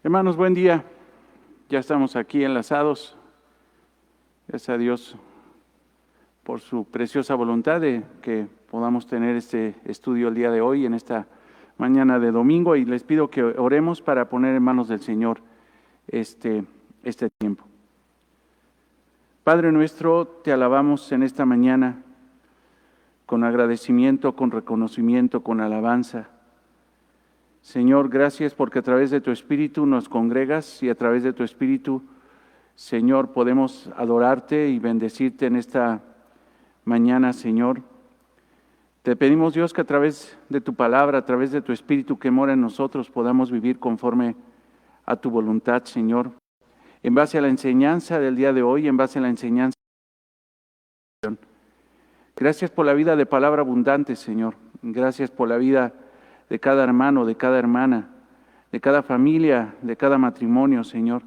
Hermanos, buen día. Ya estamos aquí enlazados. Gracias a Dios por su preciosa voluntad de que podamos tener este estudio el día de hoy, en esta mañana de domingo, y les pido que oremos para poner en manos del Señor este tiempo. Padre nuestro, te alabamos en esta mañana con agradecimiento, con reconocimiento, con alabanza. Señor, gracias porque a través de tu Espíritu nos congregas y a través de tu Espíritu, Señor, podemos adorarte y bendecirte en esta mañana, Señor. Te pedimos, Dios, que a través de tu palabra, a través de tu Espíritu que mora en nosotros, podamos vivir conforme a tu voluntad, Señor. En base a la enseñanza del día de hoy, en base a la enseñanza. Gracias por la vida de palabra abundante, Señor. Gracias por la vida de cada hermano, de cada hermana, de cada familia, de cada matrimonio, Señor.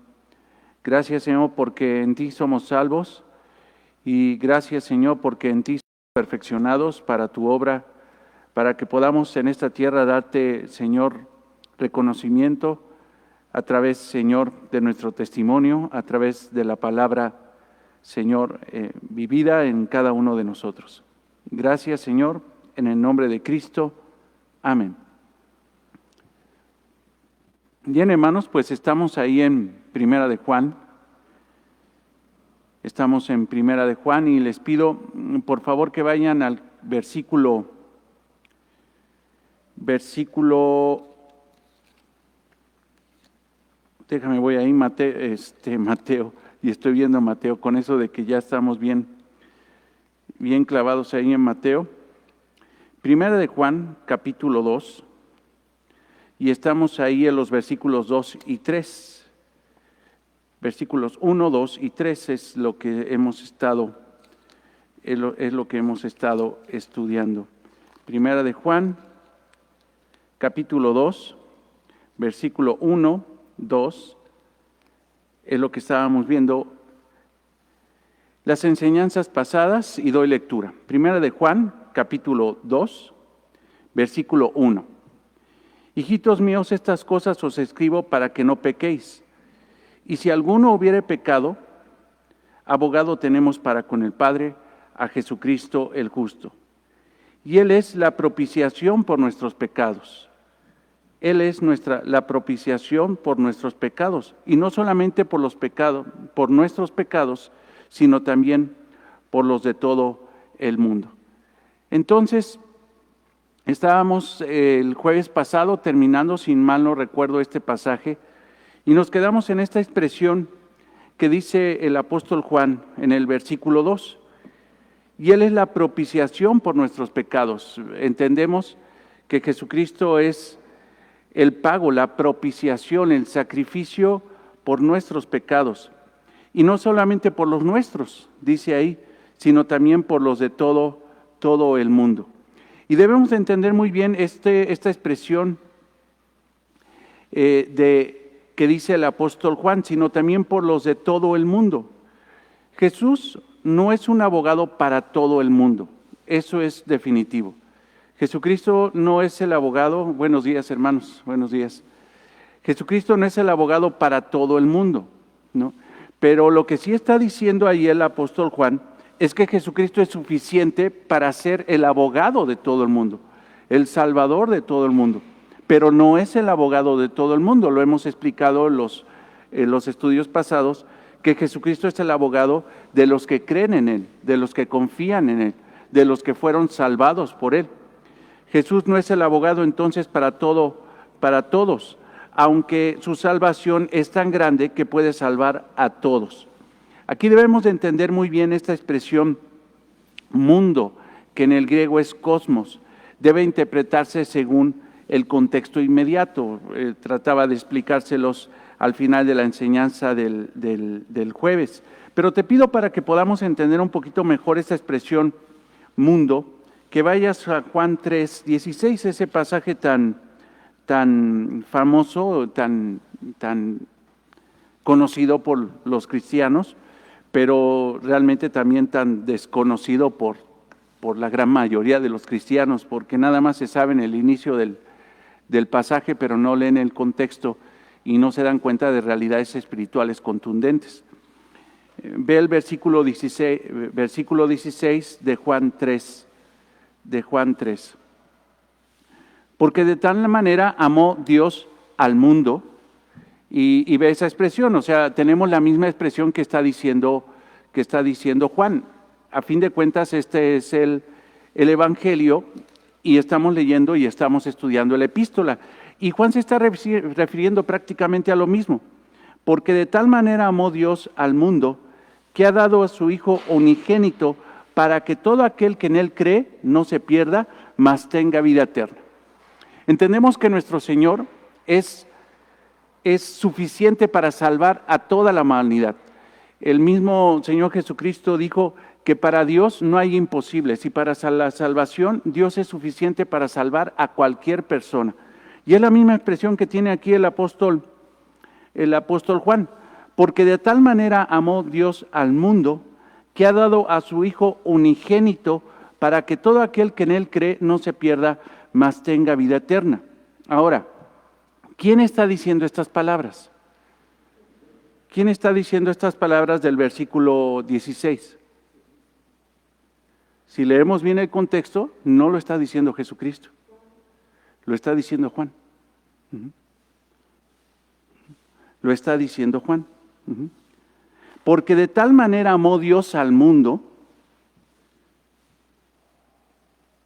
Gracias, Señor, porque en ti somos salvos, y gracias, Señor, porque en ti somos perfeccionados para tu obra, para que podamos en esta tierra darte, Señor, reconocimiento a través, Señor, de nuestro testimonio, a través de la palabra, Señor, vivida en cada uno de nosotros. Gracias, Señor, en el nombre de Cristo. Amén. Bien, hermanos, pues estamos ahí en Primera de Juan. Estamos en Primera de Juan y les pido, por favor, que vayan al versículo, déjame, voy ahí, Mateo, y estoy viendo Mateo, con eso de que ya estamos bien clavados ahí en Mateo. Primera de Juan, capítulo 2. Y estamos ahí en los versículos 2 y 3. Versículos 1, 2 y 3 es lo que hemos estado estudiando. Primera de Juan, capítulo 2, versículo 1, 2, es lo que estábamos viendo. Las enseñanzas pasadas, y doy lectura. Primera de Juan, capítulo 2, versículo 1. Hijitos míos, estas cosas os escribo para que no pequéis. Y si alguno hubiere pecado, abogado tenemos para con el Padre, a Jesucristo el justo. Y Él es la propiciación por nuestros pecados. Él es la propiciación por nuestros pecados. Y no solamente por nuestros pecados, sino también por los de todo el mundo. Entonces, estábamos el jueves pasado terminando, sin mal no recuerdo, este pasaje, y nos quedamos en esta expresión que dice el apóstol Juan en el versículo 2. Y Él es la propiciación por nuestros pecados. Entendemos que Jesucristo es el pago, la propiciación, el sacrificio por nuestros pecados. Y no solamente por los nuestros, dice ahí, sino también por los de todo el mundo. Y debemos entender muy bien esta expresión que dice el apóstol Juan, sino también por los de todo el mundo. Jesús no es un abogado para todo el mundo, eso es definitivo. Jesucristo no es el abogado, buenos días hermanos, buenos días. Jesucristo no es el abogado para todo el mundo, ¿no? Pero lo que sí está diciendo ahí el apóstol Juan es que Jesucristo es suficiente para ser el abogado de todo el mundo, el salvador de todo el mundo, pero no es el abogado de todo el mundo. Lo hemos explicado en los estudios pasados, que Jesucristo es el abogado de los que creen en Él, de los que confían en Él, de los que fueron salvados por Él. Jesús no es el abogado entonces para todos, aunque su salvación es tan grande que puede salvar a todos. Aquí debemos de entender muy bien esta expresión mundo, que en el griego es cosmos. Debe interpretarse según el contexto inmediato. Trataba de explicárselos al final de la enseñanza del jueves. Pero te pido, para que podamos entender un poquito mejor esta expresión mundo, que vayas a Juan 3:16, ese pasaje tan famoso, tan conocido por los cristianos, pero realmente también tan desconocido por la gran mayoría de los cristianos, porque nada más se sabe en el inicio del pasaje, pero no leen el contexto. y no se dan cuenta de realidades espirituales contundentes. Ve el versículo 16 de Juan 3. Porque de tal manera amó Dios al mundo, y ve esa expresión, o sea, tenemos la misma expresión que está diciendo Juan. A fin de cuentas, este es el Evangelio, y estamos leyendo y estamos estudiando la epístola. Y Juan se está refiriendo prácticamente a lo mismo. Porque de tal manera amó Dios al mundo, que ha dado a su Hijo unigénito, para que todo aquel que en Él cree no se pierda, mas tenga vida eterna. Entendemos que nuestro Señor es suficiente para salvar a toda la humanidad. El mismo Señor Jesucristo dijo que para Dios no hay imposibles, y para la salvación Dios es suficiente para salvar a cualquier persona. Y es la misma expresión que tiene aquí el apóstol Juan. Porque de tal manera amó Dios al mundo, que ha dado a su Hijo unigénito, para que todo aquel que en Él cree no se pierda, mas tenga vida eterna. Ahora, ¿quién está diciendo estas palabras? ¿Quién está diciendo estas palabras del versículo 16? Si leemos bien el contexto, no lo está diciendo Jesucristo, lo está diciendo Juan. Lo está diciendo Juan. Porque de tal manera amó Dios al mundo,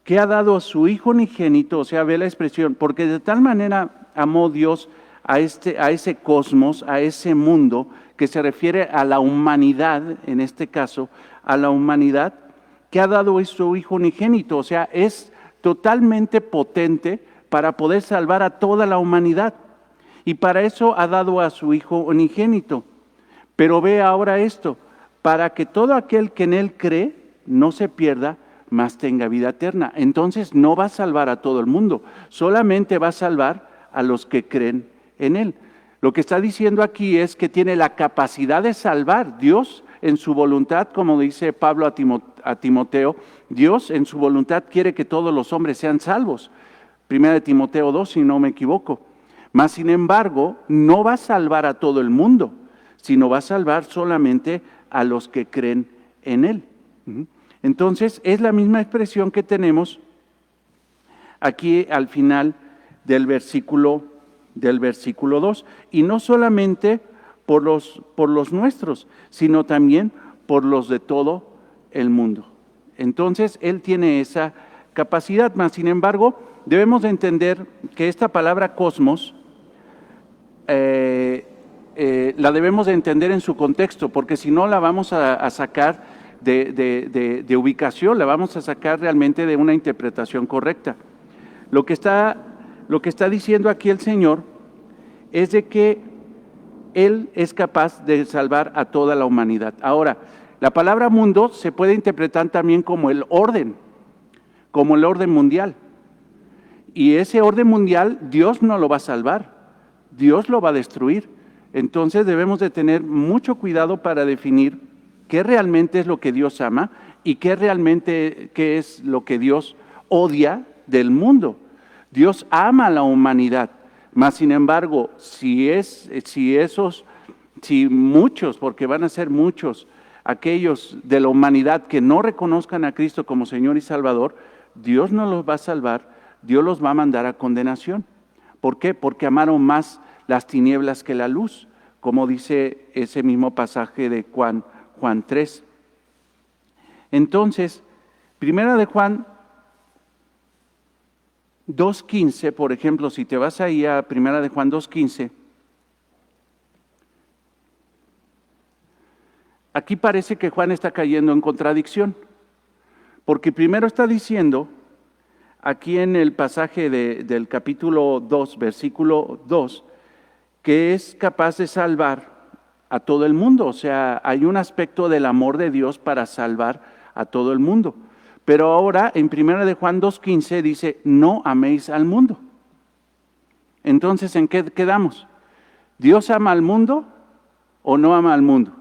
que ha dado a su Hijo unigénito, o sea, ve la expresión, porque de tal manera amó Dios a ese cosmos, a ese mundo, que se refiere a la humanidad, en este caso, a la humanidad, que ha dado a su Hijo unigénito, o sea, es totalmente potente para poder salvar a toda la humanidad. Y para eso ha dado a su Hijo unigénito. Pero ve ahora esto, para que todo aquel que en Él cree no se pierda, mas tenga vida eterna. Entonces no va a salvar a todo el mundo, solamente va a salvar a los que creen en Él. Lo que está diciendo aquí es que tiene la capacidad de salvar. Dios en su voluntad, como dice Pablo a Timoteo, Dios en su voluntad quiere que todos los hombres sean salvos. 1 Timoteo 2, si no me equivoco. Mas sin embargo, no va a salvar a todo el mundo, sino va a salvar solamente a los que creen en Él. Entonces, es la misma expresión que tenemos aquí al final del versículo 2. Y no solamente por los nuestros, sino también por los de todo el mundo. Entonces, Él tiene esa capacidad, mas sin embargo, debemos de entender que esta palabra cosmos la debemos de entender en su contexto, porque si no la vamos a sacar de ubicación, la vamos a sacar realmente de una interpretación correcta. Lo que está diciendo aquí el Señor es de que Él es capaz de salvar a toda la humanidad. Ahora, la palabra mundo se puede interpretar también como el orden mundial. Y ese orden mundial Dios no lo va a salvar, Dios lo va a destruir. Entonces debemos de tener mucho cuidado para definir qué realmente es lo que Dios ama y qué es lo que Dios odia del mundo. Dios ama a la humanidad, mas sin embargo, si muchos, porque van a ser muchos, aquellos de la humanidad que no reconozcan a Cristo como Señor y Salvador, Dios no los va a salvar, Dios los va a mandar a condenación. ¿Por qué? Porque amaron más las tinieblas que la luz, como dice ese mismo pasaje de Juan 3. Entonces, primera de Juan 2:15, por ejemplo, si te vas ahí a primera de Juan 2:15, aquí parece que Juan está cayendo en contradicción, porque primero está diciendo, aquí en el pasaje del capítulo 2, versículo 2, que es capaz de salvar a todo el mundo. O sea, hay un aspecto del amor de Dios para salvar a todo el mundo. Pero ahora en 1 de Juan 2:15 dice, no améis al mundo. Entonces, ¿en qué quedamos? ¿Dios ama al mundo o no ama al mundo?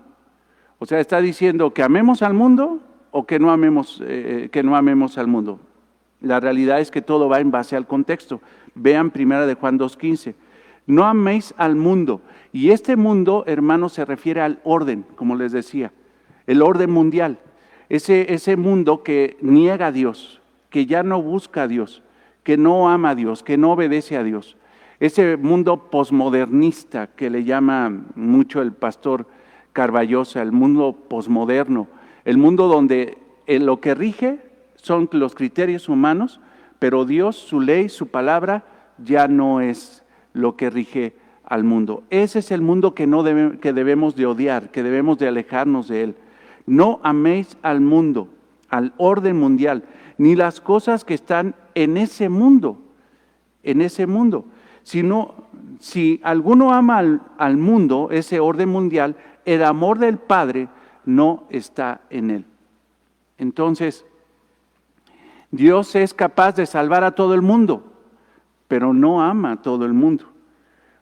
O sea, está diciendo que amemos al mundo o que no amemos al mundo. La realidad es que todo va en base al contexto. Vean 1 de Juan 2:15. No améis al mundo. Y este mundo, hermanos, se refiere al orden, como les decía, el orden mundial. Ese mundo que niega a Dios, que ya no busca a Dios, que no ama a Dios, que no obedece a Dios. Ese mundo posmodernista que le llama mucho el pastor Carballosa, el mundo posmoderno, el mundo donde lo que rige son los criterios humanos, pero Dios, su ley, su palabra, ya no es lo que rige al mundo. Ese es el mundo que debemos de odiar, que debemos de alejarnos de él. No améis al mundo, al orden mundial, ni las cosas que están en ese mundo, sino si alguno ama al mundo, ese orden mundial, el amor del Padre no está en él. Entonces, Dios es capaz de salvar a todo el mundo, pero no ama a todo el mundo,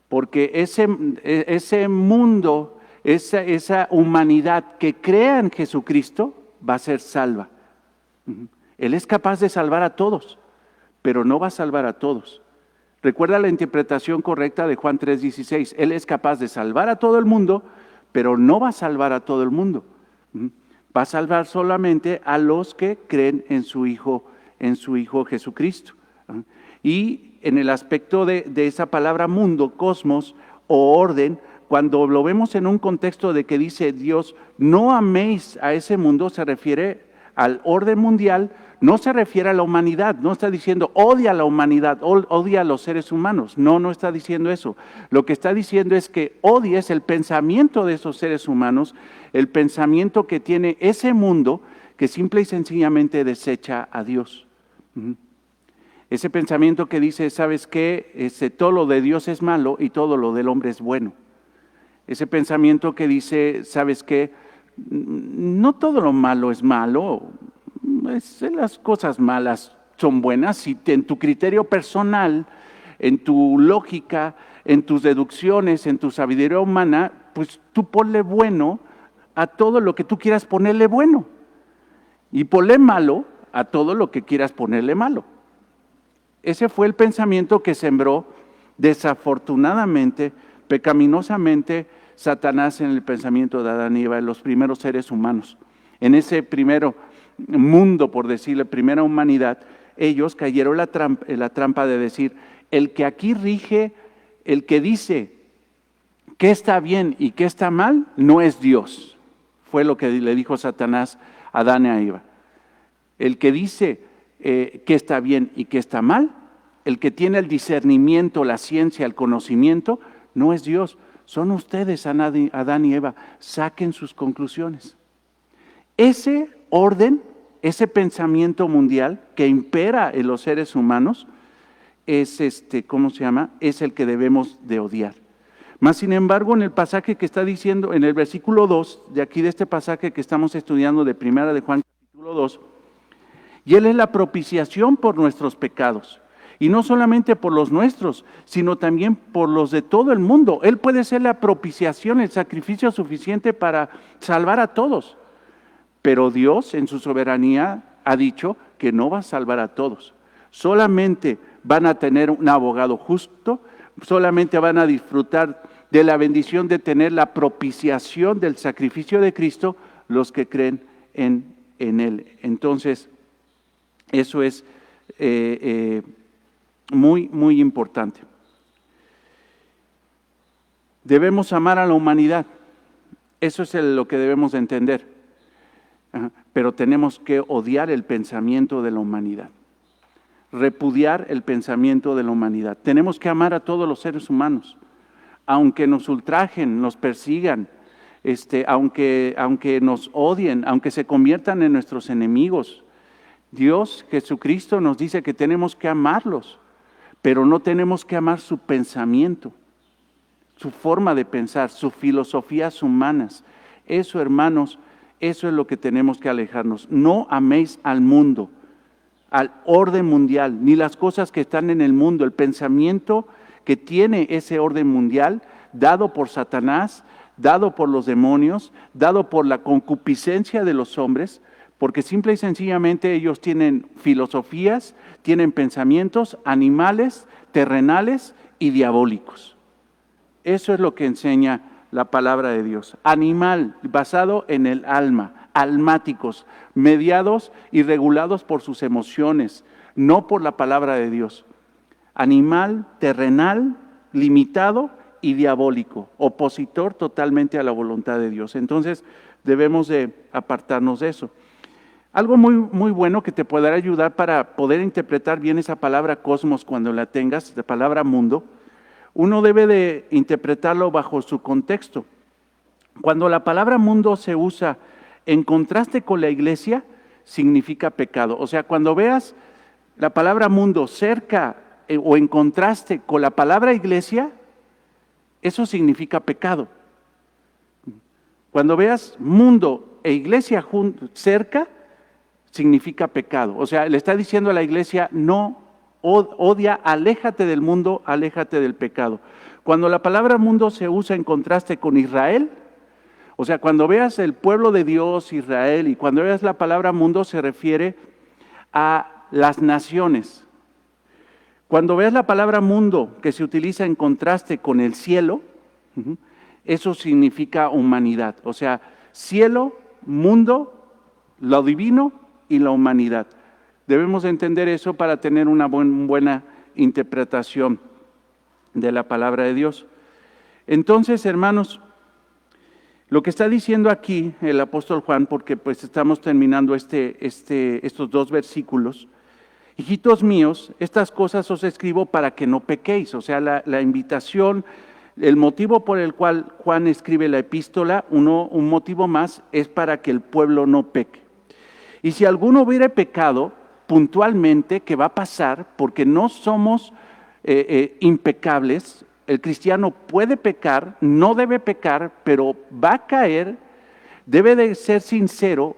porque ese mundo, esa humanidad que crea en Jesucristo va a ser salva. Él es capaz de salvar a todos, pero no va a salvar a todos. Recuerda la interpretación correcta de Juan 3:16. Él es capaz de salvar a todo el mundo, pero no va a salvar a todo el mundo. Va a salvar solamente a los que creen en su Hijo Jesucristo. Y en el aspecto de esa palabra mundo, cosmos o orden, cuando lo vemos en un contexto de que dice Dios, no améis a ese mundo, se refiere al orden mundial, no se refiere a la humanidad, no está diciendo odia a la humanidad, odia a los seres humanos, no está diciendo eso. Lo que está diciendo es que odies el pensamiento de esos seres humanos, el pensamiento que tiene ese mundo que simple y sencillamente desecha a Dios. Ese pensamiento que dice, ¿sabes qué? Todo lo de Dios es malo y todo lo del hombre es bueno. Ese pensamiento que dice, ¿sabes qué? No todo lo malo es malo, las cosas malas son buenas y en tu criterio personal, en tu lógica, en tus deducciones, en tu sabiduría humana, pues tú ponle bueno a todo lo que tú quieras ponerle bueno y ponle malo a todo lo que quieras ponerle malo. Ese fue el pensamiento que sembró desafortunadamente, pecaminosamente, Satanás en el pensamiento de Adán y Eva, en los primeros seres humanos. En ese primer mundo, por decirle, primera humanidad, ellos cayeron en la trampa de decir, el que aquí rige, el que dice qué está bien y qué está mal, no es Dios. Fue lo que le dijo Satanás a Adán y a Eva. El que dice qué está bien y qué está mal, el que tiene el discernimiento, la ciencia, el conocimiento, no es Dios. Son ustedes, Adán y Eva, saquen sus conclusiones. Ese orden, ese pensamiento mundial que impera en los seres humanos, es ¿cómo se llama? Es el que debemos de odiar. Mas, sin embargo, en el pasaje que está diciendo, en el versículo 2, de aquí de este pasaje que estamos estudiando de Primera de Juan, capítulo 2, y Él es la propiciación por nuestros pecados. Y no solamente por los nuestros, sino también por los de todo el mundo. Él puede ser la propiciación, el sacrificio suficiente para salvar a todos. Pero Dios, en su soberanía, ha dicho que no va a salvar a todos. Solamente van a tener un abogado justo, solamente van a disfrutar de la bendición de tener la propiciación del sacrificio de Cristo los que creen en Él. Entonces, eso es muy, muy importante. Debemos amar a la humanidad. Eso es lo que debemos de entender. Pero tenemos que odiar el pensamiento de la humanidad. Repudiar el pensamiento de la humanidad. Tenemos que amar a todos los seres humanos. Aunque nos ultrajen, nos persigan, aunque nos odien, aunque se conviertan en nuestros enemigos. Dios, Jesucristo, nos dice que tenemos que amarlos. Pero no tenemos que amar su pensamiento, su forma de pensar, sus filosofías humanas. Eso, hermanos, eso es lo que tenemos que alejarnos. No améis al mundo, al orden mundial, ni las cosas que están en el mundo. El pensamiento que tiene ese orden mundial, dado por Satanás, dado por los demonios, dado por la concupiscencia de los hombres, porque simple y sencillamente ellos tienen filosofías, tienen pensamientos animales, terrenales y diabólicos. Eso es lo que enseña la palabra de Dios. Animal, basado en el alma, almáticos, mediados y regulados por sus emociones, no por la palabra de Dios. Animal, terrenal, limitado y diabólico, opositor totalmente a la voluntad de Dios. Entonces debemos de apartarnos de eso. Algo muy bueno que te podrá ayudar para poder interpretar bien esa palabra cosmos cuando la tengas, la palabra mundo, uno debe de interpretarlo bajo su contexto. Cuando la palabra mundo se usa en contraste con la iglesia, significa pecado. O sea, cuando veas la palabra mundo cerca o en contraste con la palabra iglesia, eso significa pecado. Cuando veas mundo e iglesia cerca, significa pecado. O sea, le está diciendo a la iglesia, no odia, aléjate del mundo, aléjate del pecado. Cuando la palabra mundo se usa en contraste con Israel, o sea, cuando veas el pueblo de Dios, Israel, y cuando veas la palabra mundo se refiere a las naciones. Cuando veas la palabra mundo que se utiliza en contraste con el cielo, eso significa humanidad. O sea, cielo, mundo, lo divino y la humanidad. Debemos entender eso para tener una buena interpretación de la palabra de Dios. Entonces, hermanos, lo que está diciendo aquí el apóstol Juan, porque pues estamos terminando estos 2 versículos, hijitos míos, estas cosas os escribo para que no pequéis. O sea, la invitación, el motivo por el cual Juan escribe la epístola, un motivo más, es para que el pueblo no peque. Y si alguno hubiera pecado, puntualmente, ¿qué va a pasar? Porque no somos impecables. El cristiano puede pecar, no debe pecar, pero va a caer, debe de ser sincero,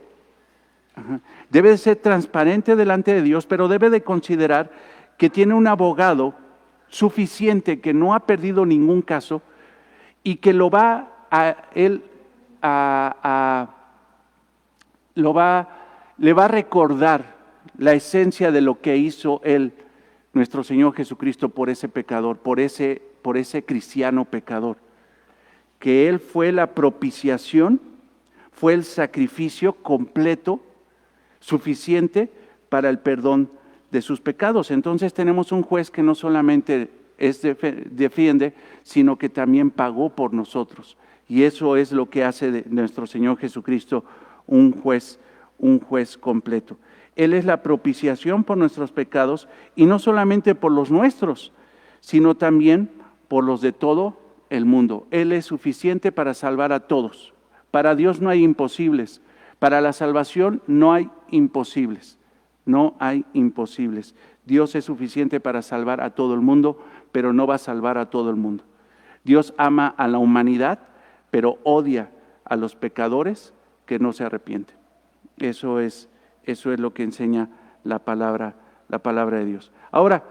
debe de ser transparente delante de Dios, pero debe de considerar que tiene un abogado suficiente, que no ha perdido ningún caso y que le va a recordar la esencia de lo que hizo él, nuestro Señor Jesucristo, por ese pecador, por ese cristiano pecador, que Él fue la propiciación, fue el sacrificio completo, suficiente para el perdón de sus pecados. Entonces tenemos un juez que no solamente defiende, sino que también pagó por nosotros. Y eso es lo que hace de nuestro Señor Jesucristo un juez completo. Él es la propiciación por nuestros pecados, y no solamente por los nuestros, sino también por los de todo el mundo. Él es suficiente para salvar a todos. Para Dios no hay imposibles. Para la salvación no hay imposibles. No hay imposibles. Dios es suficiente para salvar a todo el mundo, pero no va a salvar a todo el mundo. Dios ama a la humanidad, pero odia a los pecadores que no se arrepienten. Eso es lo que enseña la palabra de Dios. Ahora,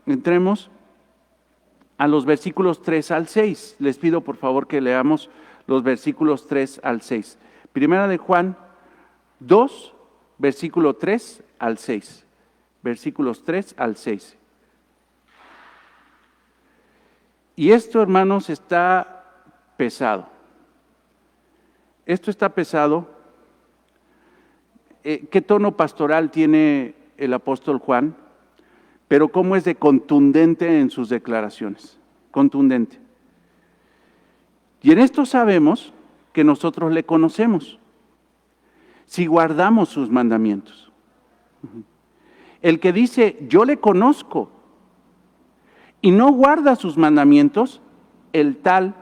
entremos a los versículos 3 al 6. Les pido por favor que leamos los versículos 3 al 6. Primera de Juan 2, versículo 3 al 6. Versículos 3 al 6. Y esto, hermanos, está pesado. Esto está pesado. ¿Qué tono pastoral tiene el apóstol Juan? Pero cómo es de contundente en sus declaraciones. Contundente. Y en esto sabemos que nosotros le conocemos, si guardamos sus mandamientos. El que dice, yo le conozco, y no guarda sus mandamientos, el tal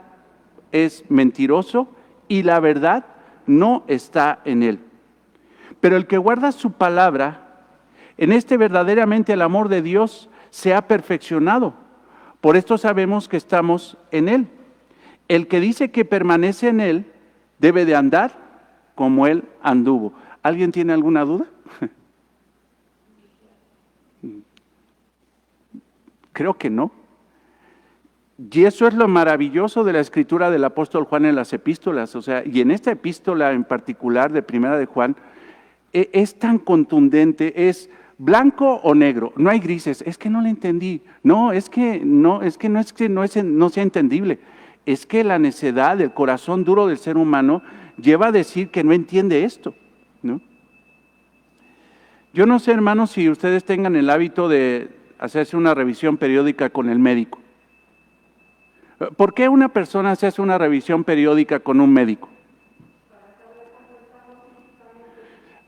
es mentiroso y la verdad no está en él. Pero el que guarda su palabra, en este verdaderamente el amor de Dios se ha perfeccionado. Por esto sabemos que estamos en él. El que dice que permanece en él debe de andar como él anduvo. ¿Alguien tiene alguna duda? Creo que no. Y eso es lo maravilloso de la escritura del apóstol Juan en las epístolas. O sea, y en esta epístola en particular de Primera de Juan, es tan contundente, es blanco o negro, no hay grises. Es que no le entendí. No, es que no sea entendible. Es que la necedad, el corazón duro del ser humano lleva a decir que no entiende esto, ¿no? Yo no sé, hermanos, si ustedes tengan el hábito de hacerse una revisión periódica con el médico. ¿Por qué una persona se hace una revisión periódica con un médico?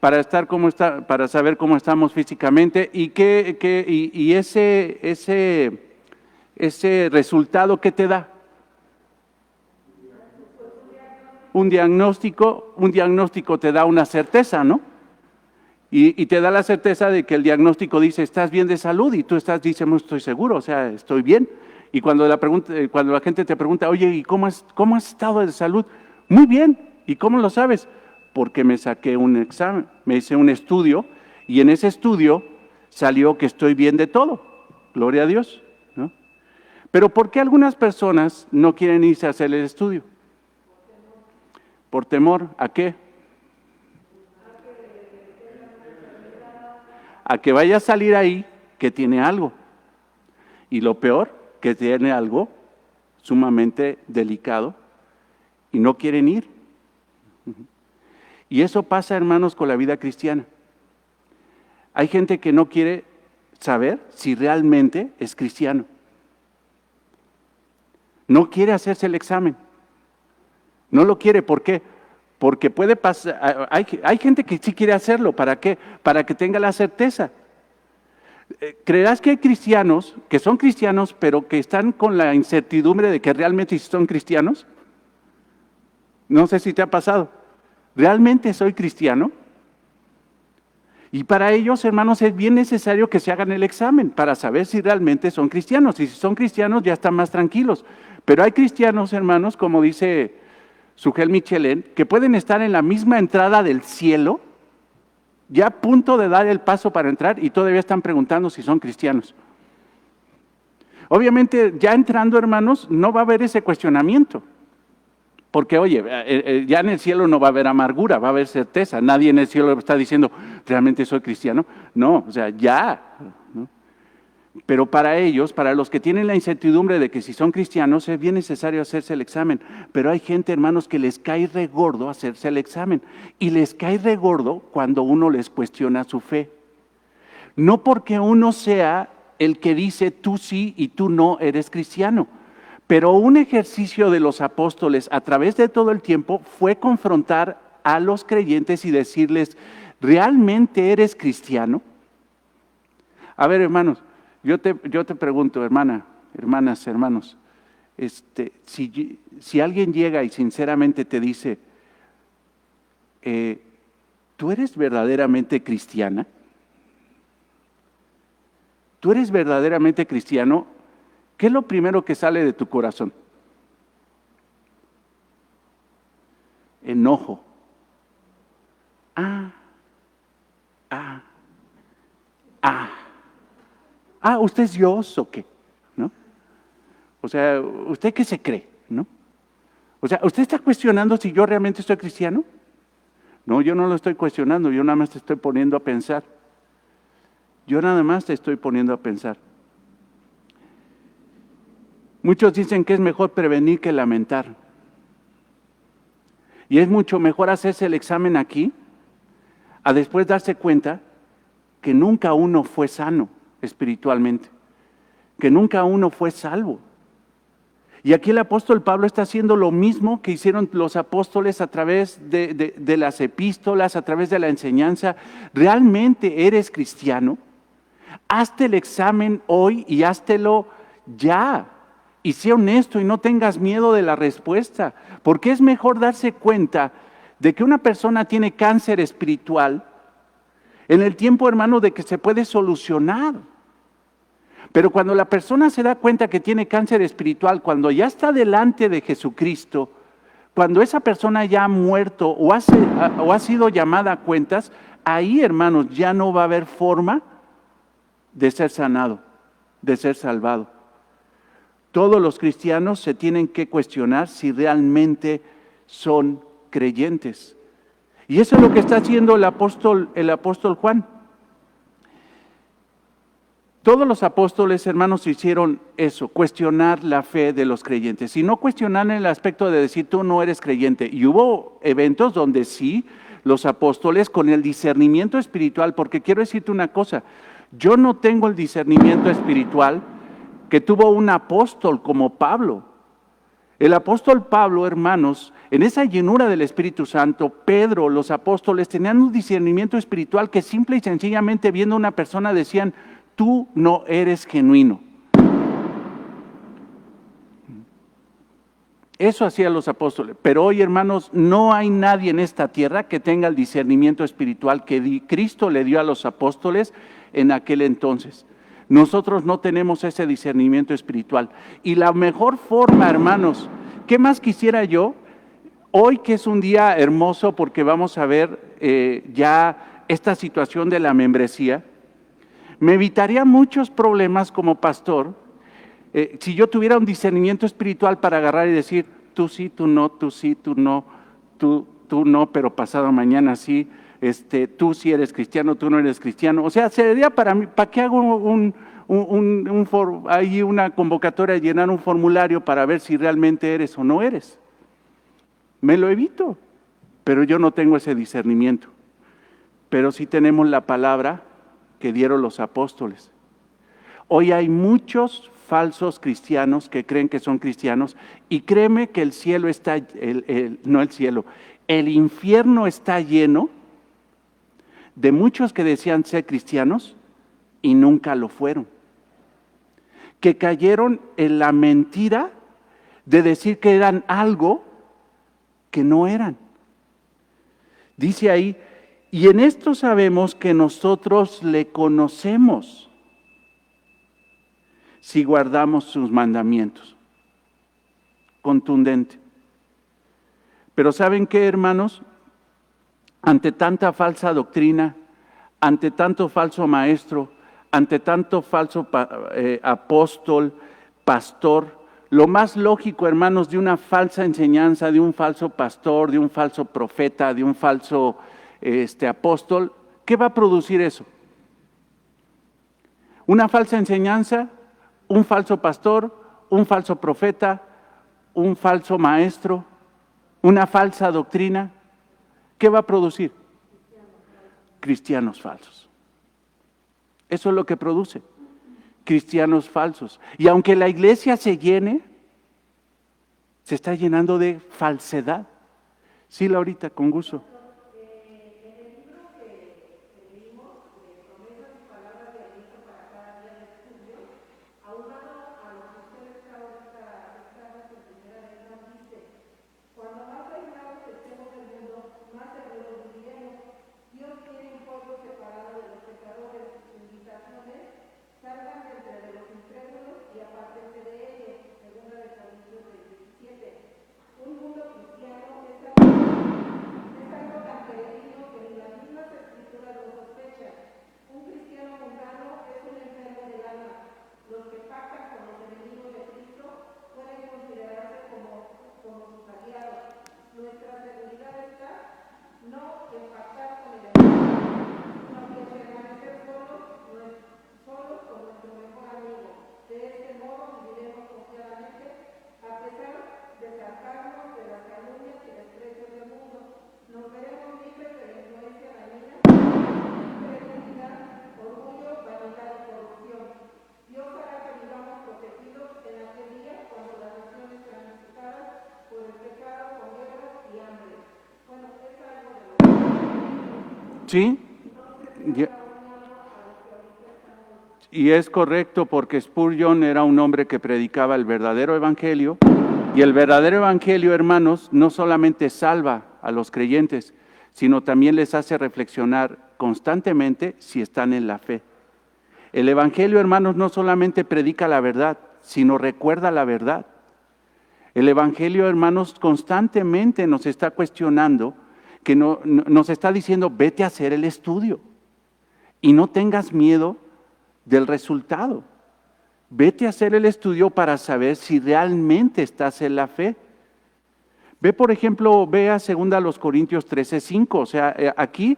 Para saber cómo estamos físicamente y ese resultado que te da. Un diagnóstico te da una certeza, ¿no? Y te da la certeza de que el diagnóstico dice, estás bien de salud, y tú dices, no estoy seguro, o sea, estoy bien. Y cuando la gente te pregunta, oye, ¿y cómo has estado de salud? Muy bien. ¿Y cómo lo sabes? Porque me saqué un examen, me hice un estudio, y en ese estudio salió que estoy bien de todo. Gloria a Dios, ¿no? Pero ¿por qué algunas personas no quieren irse a hacer el estudio? ¿Por temor a qué? A que vaya a salir ahí que tiene algo. Y lo peor, que tiene algo sumamente delicado y no quieren ir. Y eso pasa, hermanos, con la vida cristiana. Hay gente que no quiere saber si realmente es cristiano. No quiere hacerse el examen. No lo quiere, ¿por qué? Porque puede pasar, hay gente que sí quiere hacerlo, ¿para qué? Para que tenga la certeza. ¿Creerás que hay cristianos que son cristianos, pero que están con la incertidumbre de que realmente son cristianos? No sé si te ha pasado. ¿Realmente soy cristiano? Y para ellos, hermanos, es bien necesario que se hagan el examen para saber si realmente son cristianos. Y si son cristianos, ya están más tranquilos. Pero hay cristianos, hermanos, como dice Sugel Michelén, que pueden estar en la misma entrada del cielo, ya a punto de dar el paso para entrar, y todavía están preguntando si son cristianos. Obviamente, ya entrando, hermanos, no va a haber ese cuestionamiento. Porque, oye, ya en el cielo no va a haber amargura, va a haber certeza. Nadie en el cielo está diciendo, ¿realmente soy cristiano? No, o sea, ya, ¿no? Pero para ellos, para los que tienen la incertidumbre de que si son cristianos, es bien necesario hacerse el examen. Pero hay gente, hermanos, que les cae re gordo hacerse el examen. Y les cae re gordo cuando uno les cuestiona su fe. No porque uno sea el que dice tú sí y tú no eres cristiano. Pero un ejercicio de los apóstoles a través de todo el tiempo fue confrontar a los creyentes y decirles, ¿realmente eres cristiano? A ver, hermanos, yo te pregunto, hermanas, hermanos, si alguien llega y sinceramente te dice, ¿tú eres verdaderamente cristiana? ¿Tú eres verdaderamente cristiano? ¿Qué es lo primero que sale de tu corazón? Enojo. ¿Usted es Dios o qué? ¿No? O sea, ¿usted qué se cree? ¿No? O sea, ¿usted está cuestionando si yo realmente soy cristiano? No, yo no lo estoy cuestionando, yo nada más te estoy poniendo a pensar. Muchos dicen que es mejor prevenir que lamentar. Y es mucho mejor hacerse el examen aquí, a después darse cuenta que nunca uno fue sano espiritualmente, que nunca uno fue salvo. Y aquí el apóstol Pablo está haciendo lo mismo que hicieron los apóstoles a través de las epístolas, a través de la enseñanza. ¿Realmente eres cristiano? Hazte el examen hoy y háztelo ya. Y sé honesto y no tengas miedo de la respuesta, porque es mejor darse cuenta de que una persona tiene cáncer espiritual en el tiempo, hermano, de que se puede solucionar. Pero cuando la persona se da cuenta que tiene cáncer espiritual, cuando ya está delante de Jesucristo, cuando esa persona ya ha muerto o ha sido llamada a cuentas, ahí, hermanos, ya no va a haber forma de ser sanado, de ser salvado. Todos los cristianos se tienen que cuestionar si realmente son creyentes. Y eso es lo que está haciendo el apóstol Juan. Todos los apóstoles, hermanos, hicieron eso, cuestionar la fe de los creyentes. Y no cuestionar en el aspecto de decir tú no eres creyente. Y hubo eventos donde sí, los apóstoles con el discernimiento espiritual, porque quiero decirte una cosa, yo no tengo el discernimiento espiritual que tuvo un apóstol como Pablo. El apóstol Pablo, hermanos, en esa llenura del Espíritu Santo, Pedro, los apóstoles tenían un discernimiento espiritual que simple y sencillamente viendo a una persona decían, tú no eres genuino. Eso hacían los apóstoles. Pero hoy, hermanos, no hay nadie en esta tierra que tenga el discernimiento espiritual que Cristo le dio a los apóstoles en aquel entonces. Nosotros no tenemos ese discernimiento espiritual. Y la mejor forma, hermanos, ¿qué más quisiera yo? Hoy que es un día hermoso porque vamos a ver ya esta situación de la membresía, me evitaría muchos problemas como pastor si yo tuviera un discernimiento espiritual para agarrar y decir, tú sí, tú no, tú sí, tú no, tú no, pero pasado mañana sí, tú sí eres cristiano, tú no eres cristiano. O sea, sería para mí, ¿para qué hago hay una convocatoria, llenar un formulario para ver si realmente eres o no eres? Me lo evito, pero yo no tengo ese discernimiento. Pero sí tenemos la palabra que dieron los apóstoles. Hoy hay muchos falsos cristianos que creen que son cristianos y créeme que el cielo está, el infierno está lleno de muchos que decían ser cristianos y nunca lo fueron. Que cayeron en la mentira de decir que eran algo que no eran. Dice ahí, y en esto sabemos que nosotros le conocemos si guardamos sus mandamientos. Contundente. Pero ¿saben qué, hermanos? Ante tanta falsa doctrina, ante tanto falso maestro, ante tanto falso apóstol, pastor, lo más lógico, hermanos, de una falsa enseñanza, de un falso pastor, de un falso profeta, de un falso apóstol, ¿qué va a producir eso? Una falsa enseñanza, un falso pastor, un falso profeta, un falso maestro, una falsa doctrina. ¿Qué va a producir? Cristianos falsos. Eso es lo que produce. Cristianos falsos. Y aunque la iglesia se llene, se está llenando de falsedad. Sí, Laurita, con gusto. ¿Sí? Y es correcto porque Spurgeon era un hombre que predicaba el verdadero evangelio y el verdadero evangelio, hermanos, no solamente salva a los creyentes, sino también les hace reflexionar constantemente si están en la fe. El evangelio, hermanos, no solamente predica la verdad, sino recuerda la verdad. El evangelio, hermanos, constantemente nos está cuestionando, que nos está diciendo, vete a hacer el estudio y no tengas miedo del resultado. Vete a hacer el estudio para saber si realmente estás en la fe. Ve, por ejemplo, ve a 2 Corintios 13:5, o sea, aquí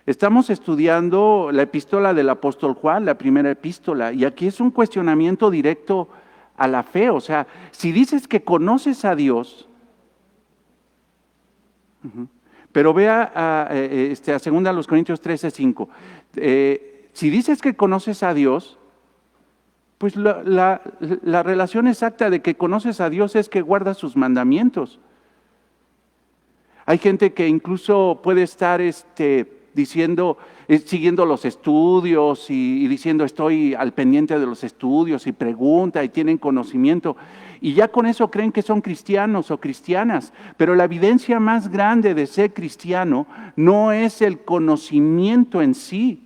Estamos estudiando la epístola del apóstol Juan, la primera epístola, y aquí es un cuestionamiento directo a la fe. O sea, si dices que conoces a Dios, pero vea a 2 Corintios 13:5, si dices que conoces a Dios, pues la relación exacta de que conoces a Dios es que guardas sus mandamientos. Hay gente que incluso puede estar diciendo, siguiendo los estudios y diciendo estoy al pendiente de los estudios y pregunta y tienen conocimiento. Y ya con eso creen que son cristianos o cristianas. Pero la evidencia más grande de ser cristiano no es el conocimiento en sí,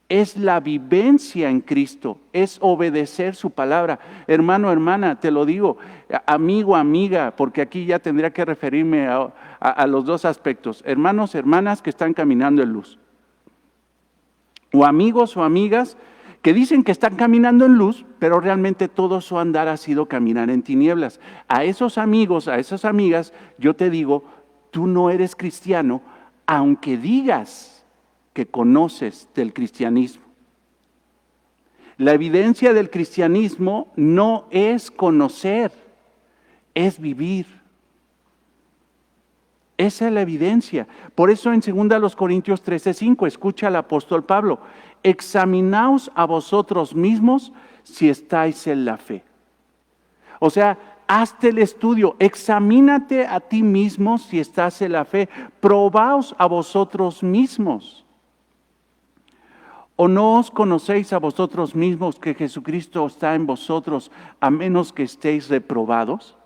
es la vivencia en Cristo, es obedecer su palabra. Hermano, hermana, te lo digo, amigo, amiga, porque aquí ya tendría que referirme a los dos aspectos. Hermanos, hermanas que están caminando en luz. O amigos o amigas que dicen que están caminando en luz, pero realmente todo su andar ha sido caminar en tinieblas. A esos amigos, a esas amigas, yo te digo, tú no eres cristiano, aunque digas que conoces del cristianismo. La evidencia del cristianismo no es conocer, es vivir. Esa es la evidencia. Por eso en 2 Corintios 13:5, escucha al apóstol Pablo, examinaos a vosotros mismos si estáis en la fe. O sea, hazte el estudio, examínate a ti mismo si estás en la fe, probaos a vosotros mismos. ¿O no os conocéis a vosotros mismos que Jesucristo está en vosotros, a menos que estéis reprobados?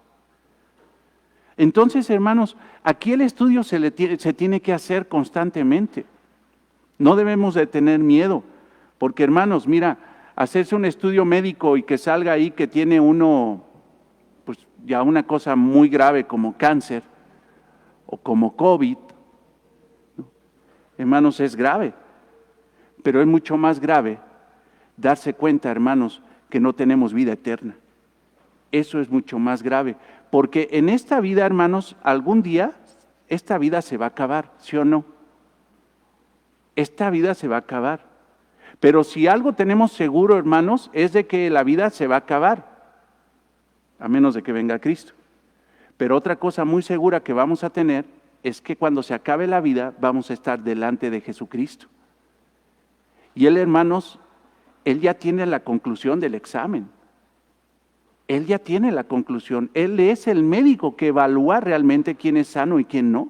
Entonces, hermanos, aquí el estudio se tiene que hacer constantemente. No debemos de tener miedo, porque hermanos, mira, hacerse un estudio médico y que salga ahí que tiene uno, pues ya una cosa muy grave como cáncer o como COVID, ¿no? Hermanos, es grave. Pero es mucho más grave darse cuenta, hermanos, que no tenemos vida eterna. Eso es mucho más grave. Porque en esta vida, hermanos, algún día esta vida se va a acabar, ¿sí o no? Esta vida se va a acabar. Pero si algo tenemos seguro, hermanos, es de que la vida se va a acabar, a menos de que venga Cristo. Pero otra cosa muy segura que vamos a tener es que cuando se acabe la vida, vamos a estar delante de Jesucristo. Y él, hermanos, él ya tiene la conclusión del examen. Él ya tiene la conclusión. Él es el médico que evalúa realmente quién es sano y quién no.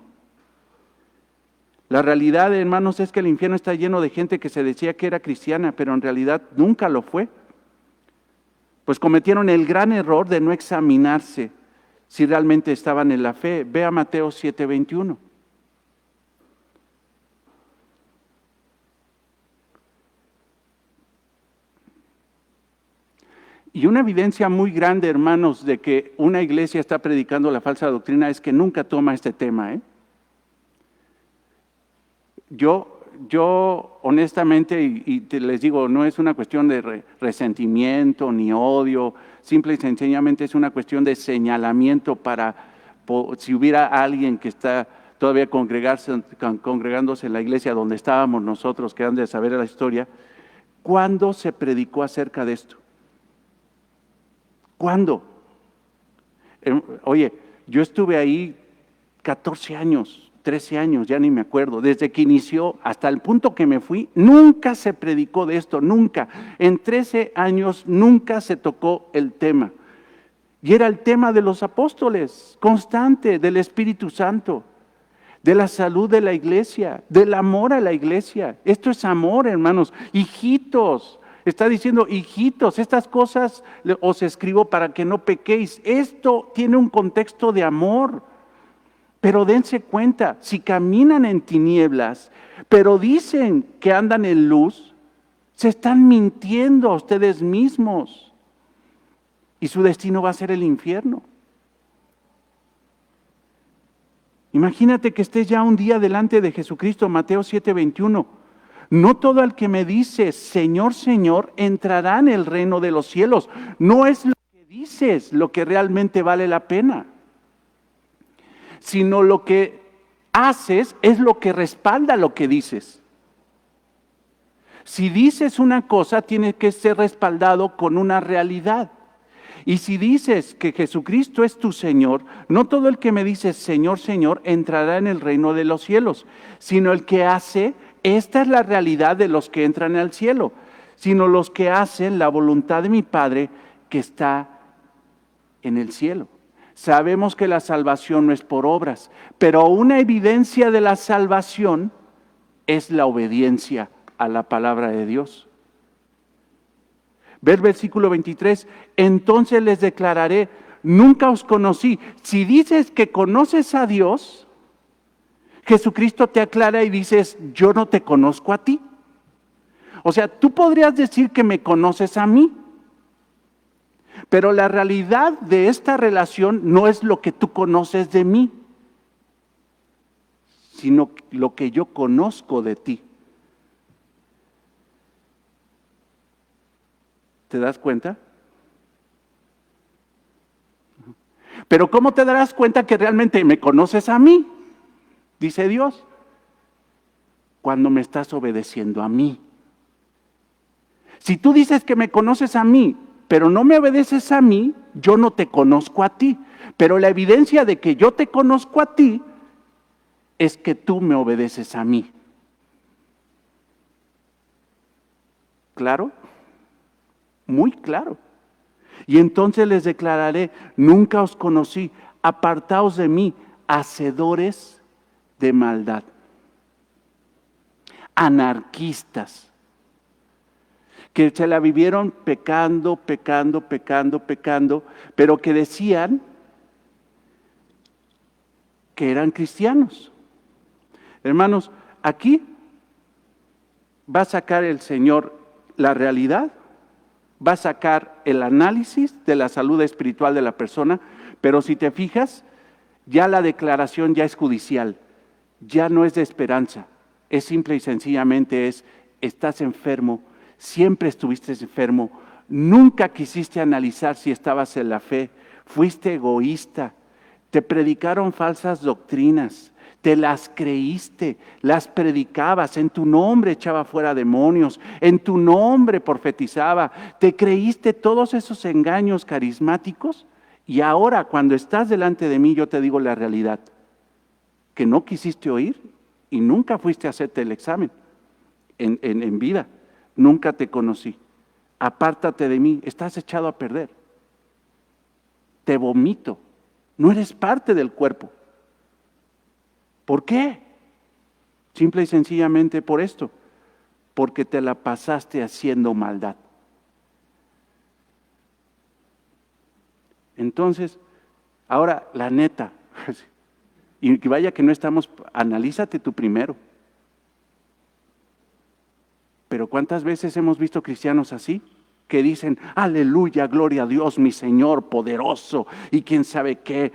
La realidad, hermanos, es que el infierno está lleno de gente que se decía que era cristiana, pero en realidad nunca lo fue. Pues cometieron el gran error de no examinarse si realmente estaban en la fe. Ve a Mateo 7:21. Y una evidencia muy grande, hermanos, de que una iglesia está predicando la falsa doctrina es que nunca toma este tema. Yo honestamente, y les digo, no es una cuestión de resentimiento ni odio, simple y sencillamente es una cuestión de señalamiento para, si hubiera alguien que está todavía congregándose en la iglesia donde estábamos nosotros, que han de saber la historia, ¿cuándo se predicó acerca de esto? ¿Cuándo? Oye, yo estuve ahí 14 años, 13 años, ya ni me acuerdo, desde que inició hasta el punto que me fui, nunca se predicó de esto, nunca. En 13 años nunca se tocó el tema. Y era el tema de los apóstoles, constante, del Espíritu Santo, de la salud de la iglesia, del amor a la iglesia. Esto es amor, hermanos, hijitos. Está diciendo, hijitos, estas cosas os escribo para que no pequéis. Esto tiene un contexto de amor. Pero dense cuenta, si caminan en tinieblas, pero dicen que andan en luz, se están mintiendo a ustedes mismos. Y su destino va a ser el infierno. Imagínate que estés ya un día delante de Jesucristo, Mateo 7:21. No todo el que me dice, Señor, Señor, entrará en el reino de los cielos. No es lo que dices lo que realmente vale la pena, sino lo que haces es lo que respalda lo que dices. Si dices una cosa, tiene que ser respaldado con una realidad. Y si dices que Jesucristo es tu Señor, no todo el que me dice Señor, Señor, entrará en el reino de los cielos, sino el que hace, esta es la realidad de los que entran al cielo, sino los que hacen la voluntad de mi Padre que está en el cielo. Sabemos que la salvación no es por obras, pero una evidencia de la salvación es la obediencia a la palabra de Dios. Ve el versículo 23, entonces les declararé, nunca os conocí. Si dices que conoces a Dios, Jesucristo te aclara y dices, yo no te conozco a ti. O sea, tú podrías decir que me conoces a mí, pero la realidad de esta relación no es lo que tú conoces de mí, sino lo que yo conozco de ti. ¿Te das cuenta? Pero ¿cómo te darás cuenta que realmente me conoces a mí? Dice Dios, cuando me estás obedeciendo a mí. Si tú dices que me conoces a mí, pero no me obedeces a mí, yo no te conozco a ti. Pero la evidencia de que yo te conozco a ti es que tú me obedeces a mí. ¿Claro? Muy claro. Y entonces les declararé, nunca os conocí, apartaos de mí, hacedores de maldad, anarquistas, que se la vivieron pecando, pero que decían que eran cristianos. Hermanos, aquí va a sacar el Señor la realidad, va a sacar el análisis de la salud espiritual de la persona, pero si te fijas, ya la declaración ya es judicial, ya no es de esperanza, es simple y sencillamente estás enfermo, siempre estuviste enfermo, nunca quisiste analizar si estabas en la fe, fuiste egoísta, te predicaron falsas doctrinas, te las creíste, las predicabas, en tu nombre echaba fuera demonios, en tu nombre profetizaba, te creíste todos esos engaños carismáticos y ahora cuando estás delante de mí yo te digo la realidad, que no quisiste oír y nunca fuiste a hacerte el examen en vida, nunca te conocí, apártate de mí, estás echado a perder, te vomito, no eres parte del cuerpo. ¿Por qué? Simple y sencillamente por esto, porque te la pasaste haciendo maldad. Entonces, ahora la neta, y que vaya que no estamos, analízate tú primero. Pero ¿cuántas veces hemos visto cristianos así? Que dicen, aleluya, gloria a Dios, mi Señor poderoso, y quién sabe qué,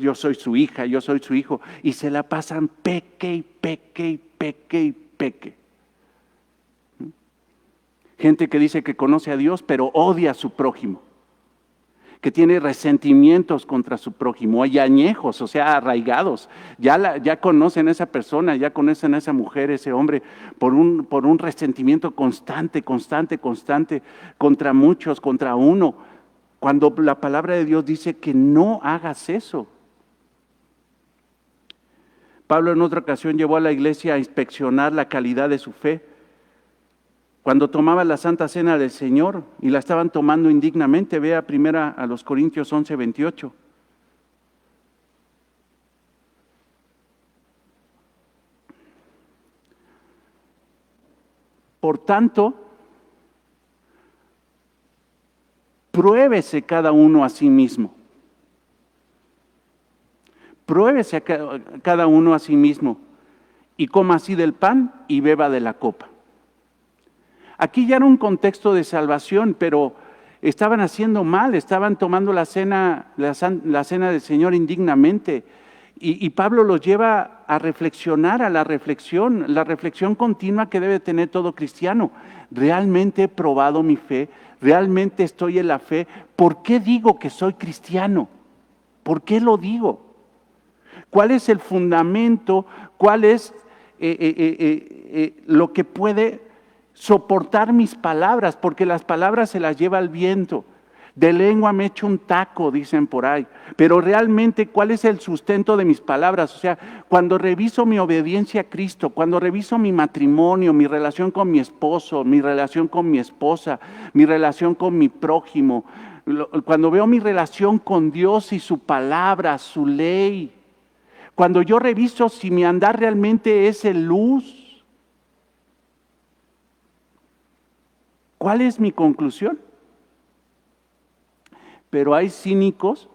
yo soy su hija, yo soy su hijo, y se la pasan peque. Gente que dice que conoce a Dios, pero odia a su prójimo, que tiene resentimientos contra su prójimo, hay añejos, o sea, arraigados, ya conocen a esa persona, ya conocen a esa mujer, ese hombre, por un resentimiento constante contra muchos, contra uno, cuando la palabra de Dios dice que no hagas eso. Pablo en otra ocasión llevó a la iglesia a inspeccionar la calidad de su fe, cuando tomaba la Santa Cena del Señor y la estaban tomando indignamente, vea primera a los Corintios 11:28. Por tanto, pruébese cada uno a sí mismo. Pruébese a cada uno a sí mismo y coma así del pan y beba de la copa. Aquí ya era un contexto de salvación, pero estaban haciendo mal, estaban tomando la cena del Señor indignamente. Y Pablo los lleva a reflexionar, a la reflexión continua que debe tener todo cristiano. ¿Realmente he probado mi fe? ¿Realmente estoy en la fe? ¿Por qué digo que soy cristiano? ¿Por qué lo digo? ¿Cuál es el fundamento? ¿Cuál es lo que puede soportar mis palabras, porque las palabras se las lleva el viento. De lengua me echo un taco, dicen por ahí. Pero realmente, ¿cuál es el sustento de mis palabras? O sea, cuando reviso mi obediencia a Cristo, cuando reviso mi matrimonio, mi relación con mi esposo, mi relación con mi esposa, mi relación con mi prójimo, cuando veo mi relación con Dios y su palabra, su ley, cuando yo reviso si mi andar realmente es en luz, ¿cuál es mi conclusión? Pero hay cínicos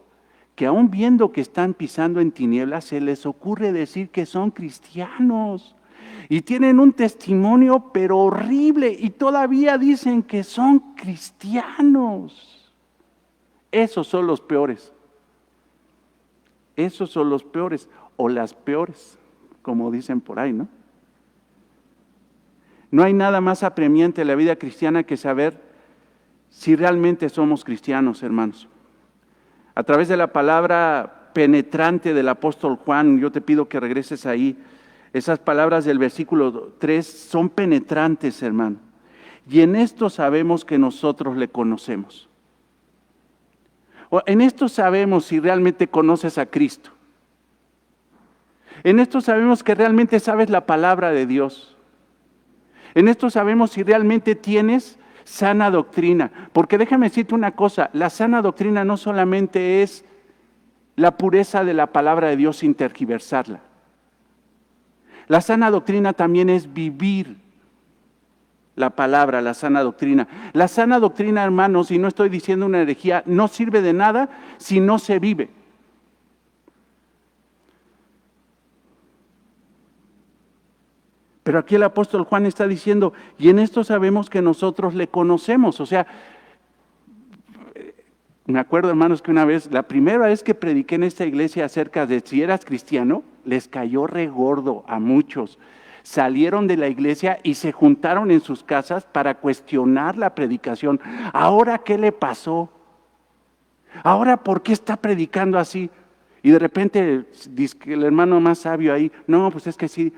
que aún viendo que están pisando en tinieblas, se les ocurre decir que son cristianos y tienen un testimonio pero horrible y todavía dicen que son cristianos. Esos son los peores. Esos son los peores o las peores, como dicen por ahí, ¿no? No hay nada más apremiante en la vida cristiana que saber si realmente somos cristianos, hermanos. A través de la palabra penetrante del apóstol Juan, yo te pido que regreses ahí. Esas palabras del versículo 3 son penetrantes, hermano. Y en esto sabemos que nosotros le conocemos. En esto sabemos si realmente conoces a Cristo. En esto sabemos que realmente sabes la palabra de Dios. En esto sabemos si realmente tienes sana doctrina. Porque déjame decirte una cosa, la sana doctrina no solamente es la pureza de la palabra de Dios sin tergiversarla. La sana doctrina también es vivir la palabra, la sana doctrina. La sana doctrina, hermanos, y no estoy diciendo una herejía, no sirve de nada si no se vive. Pero aquí el apóstol Juan está diciendo, y en esto sabemos que nosotros le conocemos. O sea, me acuerdo, hermanos, que una vez, la primera vez que prediqué en esta iglesia acerca de si eras cristiano, les cayó regordo a muchos. Salieron de la iglesia y se juntaron en sus casas para cuestionar la predicación. ¿Ahora qué le pasó? ¿Ahora por qué está predicando así? Y de repente dice que el hermano más sabio ahí, no, pues es que sí,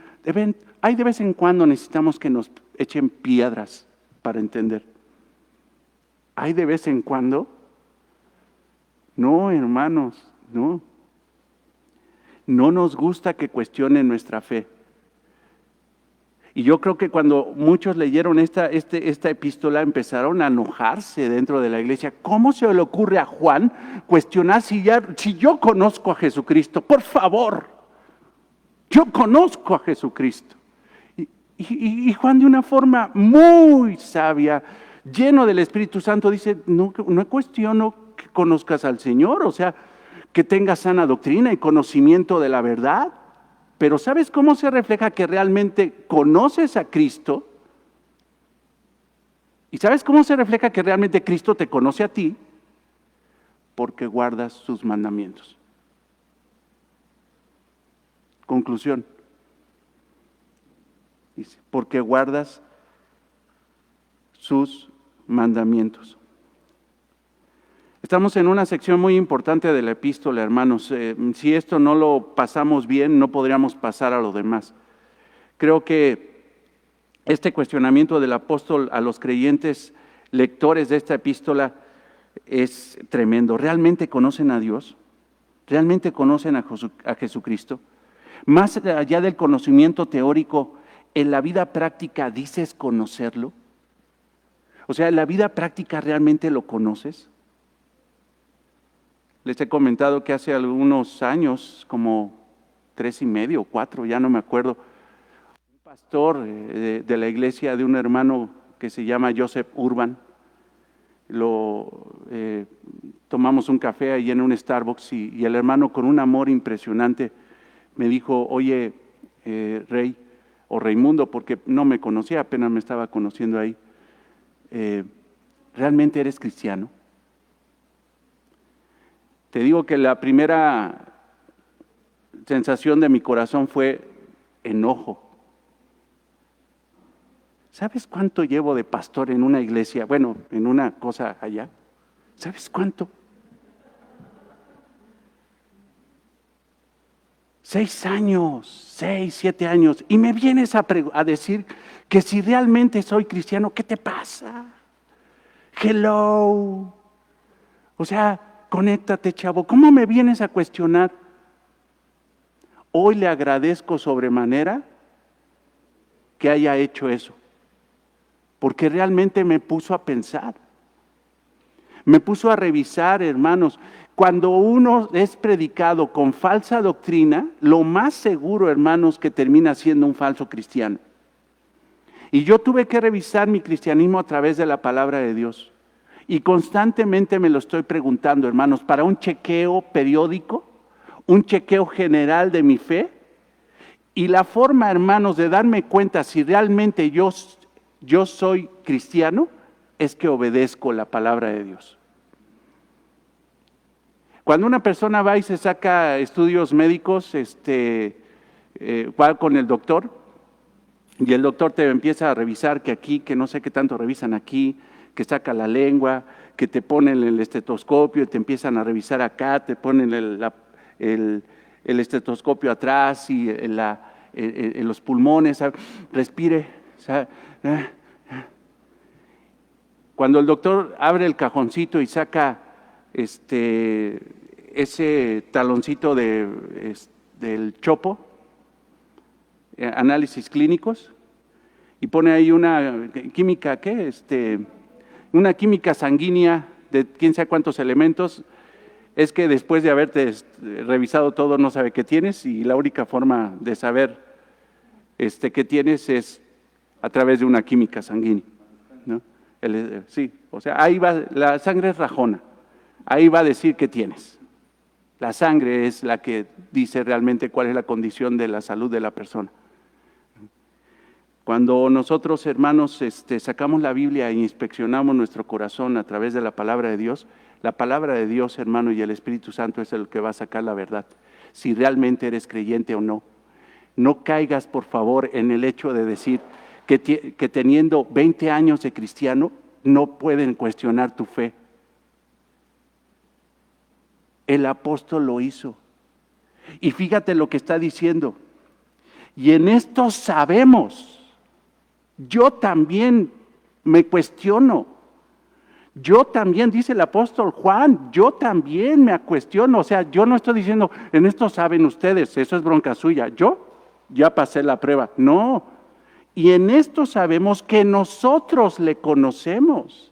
hay de vez en cuando necesitamos que nos echen piedras para entender. Hay de vez en cuando. No, hermanos, no. No nos gusta que cuestionen nuestra fe. Y yo creo que cuando muchos leyeron esta epístola empezaron a enojarse dentro de la iglesia. ¿Cómo se le ocurre a Juan cuestionar si yo conozco a Jesucristo? Por favor, yo conozco a Jesucristo. Y Juan de una forma muy sabia, lleno del Espíritu Santo, dice, no cuestiono que conozcas al Señor, o sea, que tengas sana doctrina y conocimiento de la verdad. Pero ¿sabes cómo se refleja que realmente conoces a Cristo? ¿Y sabes cómo se refleja que realmente Cristo te conoce a ti? Porque guardas sus mandamientos. Conclusión. Dice, porque guardas sus mandamientos. Estamos en una sección muy importante de la epístola, hermanos. Si esto no lo pasamos bien, no podríamos pasar a lo demás. Creo que este cuestionamiento del apóstol a los creyentes lectores de esta epístola es tremendo. ¿Realmente conocen a Dios? ¿Realmente conocen a Jesucristo? Más allá del conocimiento teórico, ¿en la vida práctica dices conocerlo? O sea, ¿en la vida práctica realmente lo conoces? Les he comentado que hace algunos años, como 3.5 o 4, ya no me acuerdo, un pastor de la iglesia de un hermano que se llama Joseph Urban, tomamos un café ahí en un Starbucks y el hermano con un amor impresionante me dijo, oye, Rey, o Raimundo, porque no me conocía, apenas me estaba conociendo ahí, ¿realmente eres cristiano? Te digo que la primera sensación de mi corazón fue enojo. ¿Sabes cuánto llevo de pastor en una iglesia? Bueno, en una cosa allá. ¿Sabes cuánto? 6 años, 6, 7 años, y me vienes a decir que si realmente soy cristiano, ¿qué te pasa? Hello. O sea, conéctate, chavo. ¿Cómo me vienes a cuestionar? Hoy le agradezco sobremanera que haya hecho eso, porque realmente me puso a pensar. Me puso a revisar, hermanos. Cuando uno es predicado con falsa doctrina, lo más seguro, hermanos, que termina siendo un falso cristiano. Y yo tuve que revisar mi cristianismo a través de la palabra de Dios. Y constantemente me lo estoy preguntando, hermanos, para un chequeo periódico, un chequeo general de mi fe. Y la forma, hermanos, de darme cuenta si realmente yo soy cristiano, es que obedezco la palabra de Dios. Cuando una persona va y se saca estudios médicos, va con el doctor, y el doctor te empieza a revisar que aquí, que no sé qué tanto revisan aquí, que saca la lengua, que te ponen el estetoscopio y te empiezan a revisar acá, te ponen el estetoscopio atrás y en los pulmones, respire. Cuando el doctor abre el cajoncito y saca ese taloncito del chopo, análisis clínicos, y pone ahí una química, una química sanguínea de quién sabe cuántos elementos, es que después de haberte revisado todo no sabe qué tienes, y la única forma de saber qué tienes es a través de una química sanguínea, ¿no? Sí, o sea, ahí va, la sangre es rajona, ahí va a decir qué tienes. La sangre es la que dice realmente cuál es la condición de la salud de la persona. Cuando nosotros, hermanos, sacamos la Biblia e inspeccionamos nuestro corazón a través de la palabra de Dios, la palabra de Dios, hermano, y el Espíritu Santo es el que va a sacar la verdad, si realmente eres creyente o no. No caigas, por favor, en el hecho de decir que teniendo 20 años de cristiano, no pueden cuestionar tu fe. El apóstol lo hizo. Y fíjate lo que está diciendo. Y en esto sabemos. Yo también me cuestiono. Yo también, dice el apóstol Juan, yo también me cuestiono. O sea, yo no estoy diciendo, en esto saben ustedes, eso es bronca suya. Yo ya pasé la prueba. No. Y en esto sabemos que nosotros le conocemos.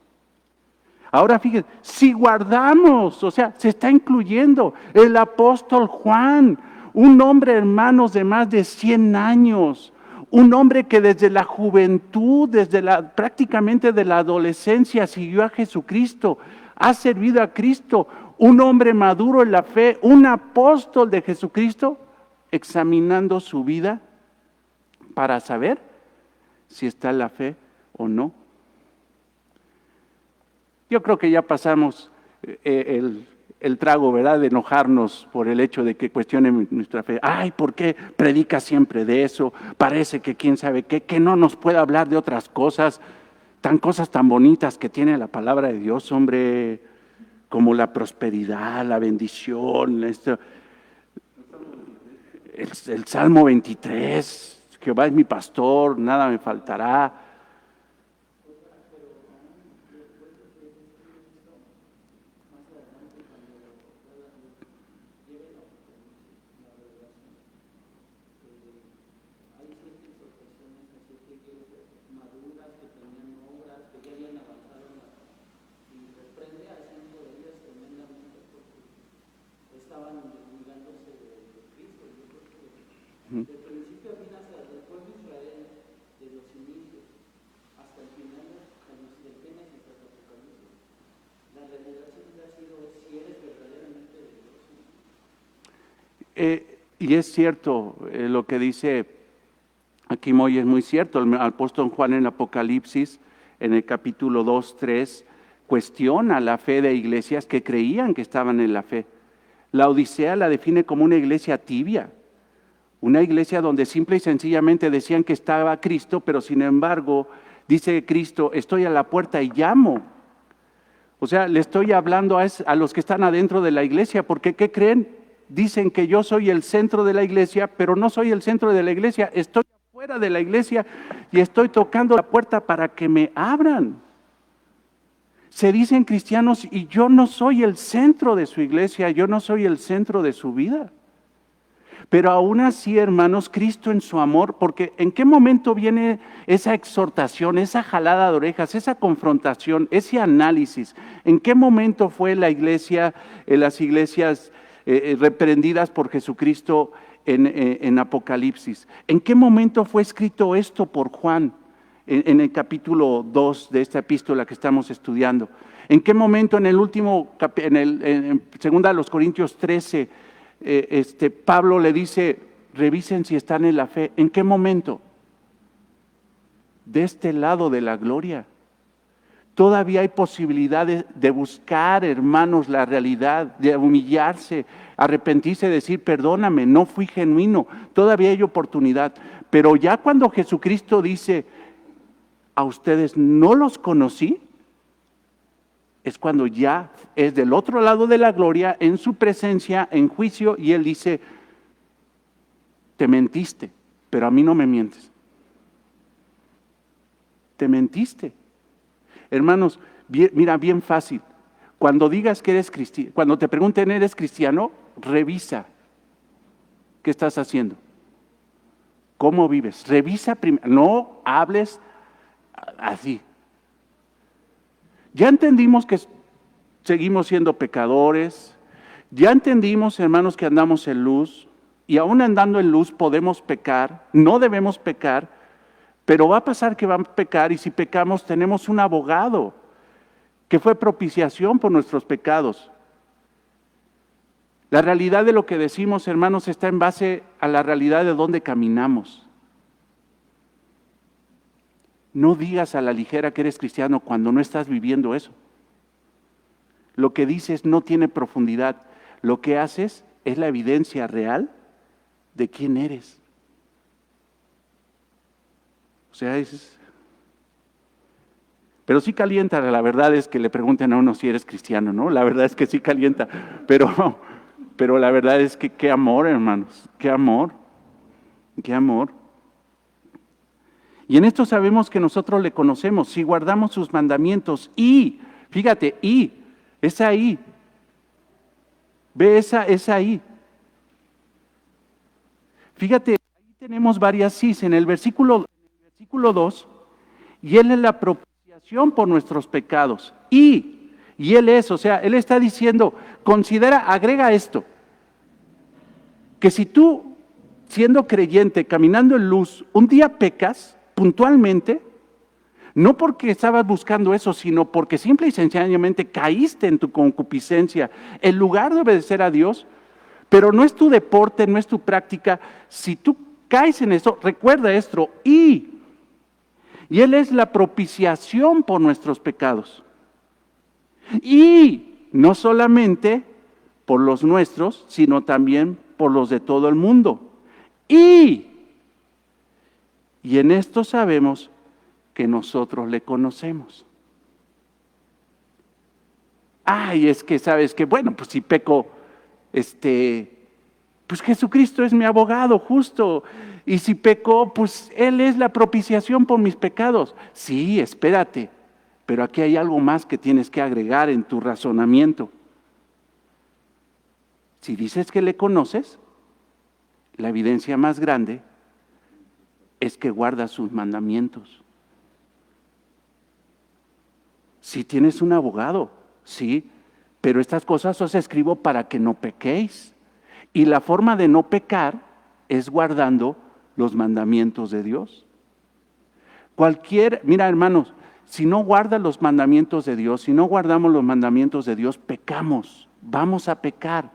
Ahora fíjense, si guardamos, o sea, se está incluyendo el apóstol Juan, un hombre, hermanos, de más de 100 años, un hombre que desde la juventud, prácticamente de la adolescencia siguió a Jesucristo, ha servido a Cristo, un hombre maduro en la fe, un apóstol de Jesucristo, examinando su vida para saber si está en la fe o no. Yo creo que ya pasamos el trago, ¿verdad?, de enojarnos por el hecho de que cuestionen nuestra fe. Ay, ¿por qué predica siempre de eso? Parece que quién sabe qué, que no nos puede hablar de otras cosas tan bonitas que tiene la palabra de Dios, hombre, como la prosperidad, la bendición, el Salmo 23, Jehová es mi pastor, nada me faltará. Y es cierto, lo que dice aquí Moy es muy cierto. El apóstol Juan en Apocalipsis, en el capítulo 2, 3, cuestiona la fe de iglesias que creían que estaban en la fe. La Odisea la define como una iglesia tibia, una iglesia donde simple y sencillamente decían que estaba Cristo, pero sin embargo, dice Cristo, estoy a la puerta y llamo. O sea, le estoy hablando a los que están adentro de la iglesia, porque ¿qué creen? dicen que yo soy el centro de la iglesia, pero no soy el centro de la iglesia, estoy fuera de la iglesia y estoy tocando la puerta para que me abran. Se dicen cristianos y yo no soy el centro de su iglesia, yo no soy el centro de su vida. Pero aún así, hermanos, Cristo en su amor, porque ¿en qué momento viene esa exhortación, esa jalada de orejas, esa confrontación, ese análisis? ¿En qué momento fue la iglesia, las iglesias reprendidas por Jesucristo en Apocalipsis? ¿En qué momento fue escrito esto por Juan en el capítulo 2 de esta epístola que estamos estudiando? ¿En qué momento en el último, en 2 Corintios 13, Pablo le dice, revisen si están en la fe? ¿En qué momento? De este lado de la gloria. Todavía hay posibilidades de buscar, hermanos, la realidad, de humillarse, arrepentirse, decir, perdóname, no fui genuino. Todavía hay oportunidad. Pero ya cuando Jesucristo dice, a ustedes no los conocí, es cuando ya es del otro lado de la gloria, en su presencia, en juicio, y Él dice, te mentiste, pero a mí no me mientes. Te mentiste. Hermanos, mira, bien fácil. Cuando digas que eres cristiano, cuando te pregunten, ¿eres cristiano? Revisa qué estás haciendo. ¿Cómo vives? Revisa primero, no hables así. Ya entendimos que seguimos siendo pecadores, ya entendimos, hermanos, que andamos en luz, y aún andando en luz podemos pecar, no debemos pecar, pero va a pasar que vamos a pecar, y si pecamos tenemos un abogado que fue propiciación por nuestros pecados. La realidad de lo que decimos, hermanos, está en base a la realidad de dónde caminamos. No digas a la ligera que eres cristiano cuando no estás viviendo eso. Lo que dices no tiene profundidad. Lo que haces es la evidencia real de quién eres. O sea, pero sí calienta, la verdad es que le pregunten a uno si eres cristiano, ¿no? La verdad es que sí calienta, pero la verdad es que qué amor, hermanos, qué amor, qué amor. Y en esto sabemos que nosotros le conocemos, si guardamos sus mandamientos. Y, fíjate, es ahí. Ve, es ahí. Fíjate, ahí tenemos varias sís. En el versículo 2, y Él es la propiciación por nuestros pecados. Y Él es, o sea, Él está diciendo, considera, agrega esto, que si tú, siendo creyente, caminando en luz, un día pecas, puntualmente, no porque estabas buscando eso, sino porque simple y sencillamente caíste en tu concupiscencia, en lugar de obedecer a Dios, pero no es tu deporte, no es tu práctica. Si tú caes en eso, recuerda esto, y Él es la propiciación por nuestros pecados. Y no solamente por los nuestros, sino también por los de todo el mundo. Y en esto sabemos que nosotros le conocemos. Ay, es que sabes que, bueno, pues si peco, pues Jesucristo es mi abogado justo. Y si peco, pues Él es la propiciación por mis pecados. Sí, espérate, pero aquí hay algo más que tienes que agregar en tu razonamiento. Si dices que le conoces, la evidencia más grande es que guarda sus mandamientos. Sí tienes un abogado, sí, pero estas cosas os escribo para que no pequéis. Y la forma de no pecar es guardando los mandamientos de Dios. Mira, hermanos, si no guardas los mandamientos de Dios, si no guardamos los mandamientos de Dios, pecamos, vamos a pecar,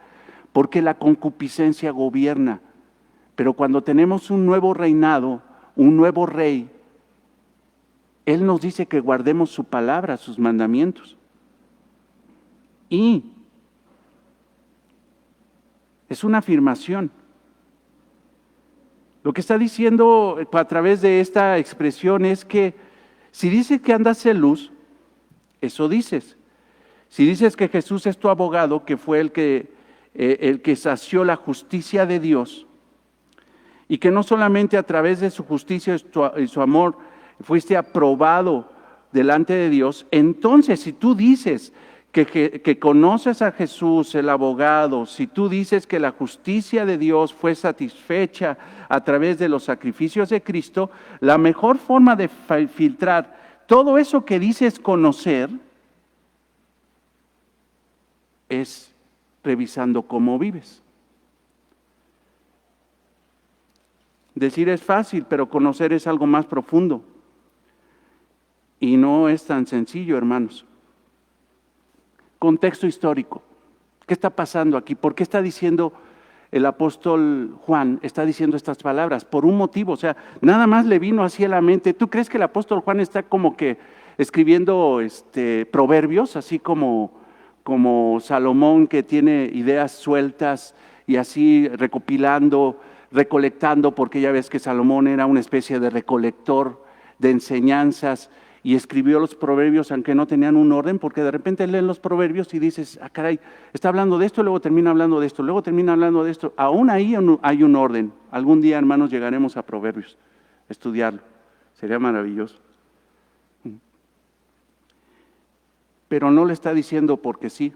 porque la concupiscencia gobierna. Pero cuando tenemos un nuevo reinado, un nuevo rey, Él nos dice que guardemos su palabra, sus mandamientos. Y es una afirmación. Lo que está diciendo a través de esta expresión es que si dices que andas en luz, eso dices. Si dices que Jesús es tu abogado, que fue el que el que sació la justicia de Dios, y que no solamente a través de su justicia y su amor fuiste aprobado delante de Dios. Entonces, si tú dices que conoces a Jesús, el abogado, si tú dices que la justicia de Dios fue satisfecha a través de los sacrificios de Cristo, la mejor forma de filtrar todo eso que dices conocer es revisando cómo vives. Decir es fácil, pero conocer es algo más profundo. Y no es tan sencillo, hermanos. Contexto histórico. ¿Qué está pasando aquí? ¿Por qué está diciendo el apóstol Juan? Está diciendo estas palabras por un motivo. O sea, nada más le vino así a la mente. ¿Tú crees que el apóstol Juan está como que escribiendo proverbios, así como Salomón, que tiene ideas sueltas y así recopilando, recolectando, porque ya ves que Salomón era una especie de recolector de enseñanzas y escribió los proverbios aunque no tenían un orden, porque de repente leen los proverbios y dices, ah caray, está hablando de esto, luego termina hablando de esto, luego termina hablando de esto. Aún ahí hay un orden. Algún día, hermanos, llegaremos a proverbios, a estudiarlo. Sería maravilloso. Pero no le está diciendo porque sí.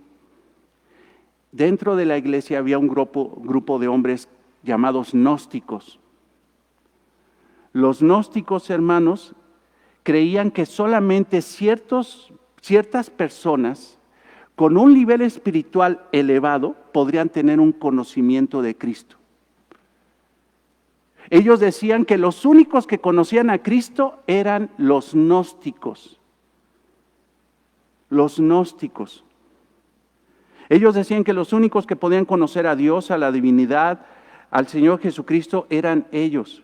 Dentro de la iglesia había un grupo de hombres llamados gnósticos. Los gnósticos, hermanos, creían que solamente ciertas personas con un nivel espiritual elevado podrían tener un conocimiento de Cristo. Ellos decían que los únicos que conocían a Cristo eran los gnósticos. Los gnósticos. Ellos decían que los únicos que podían conocer a Dios, a la divinidad, al Señor Jesucristo, eran ellos.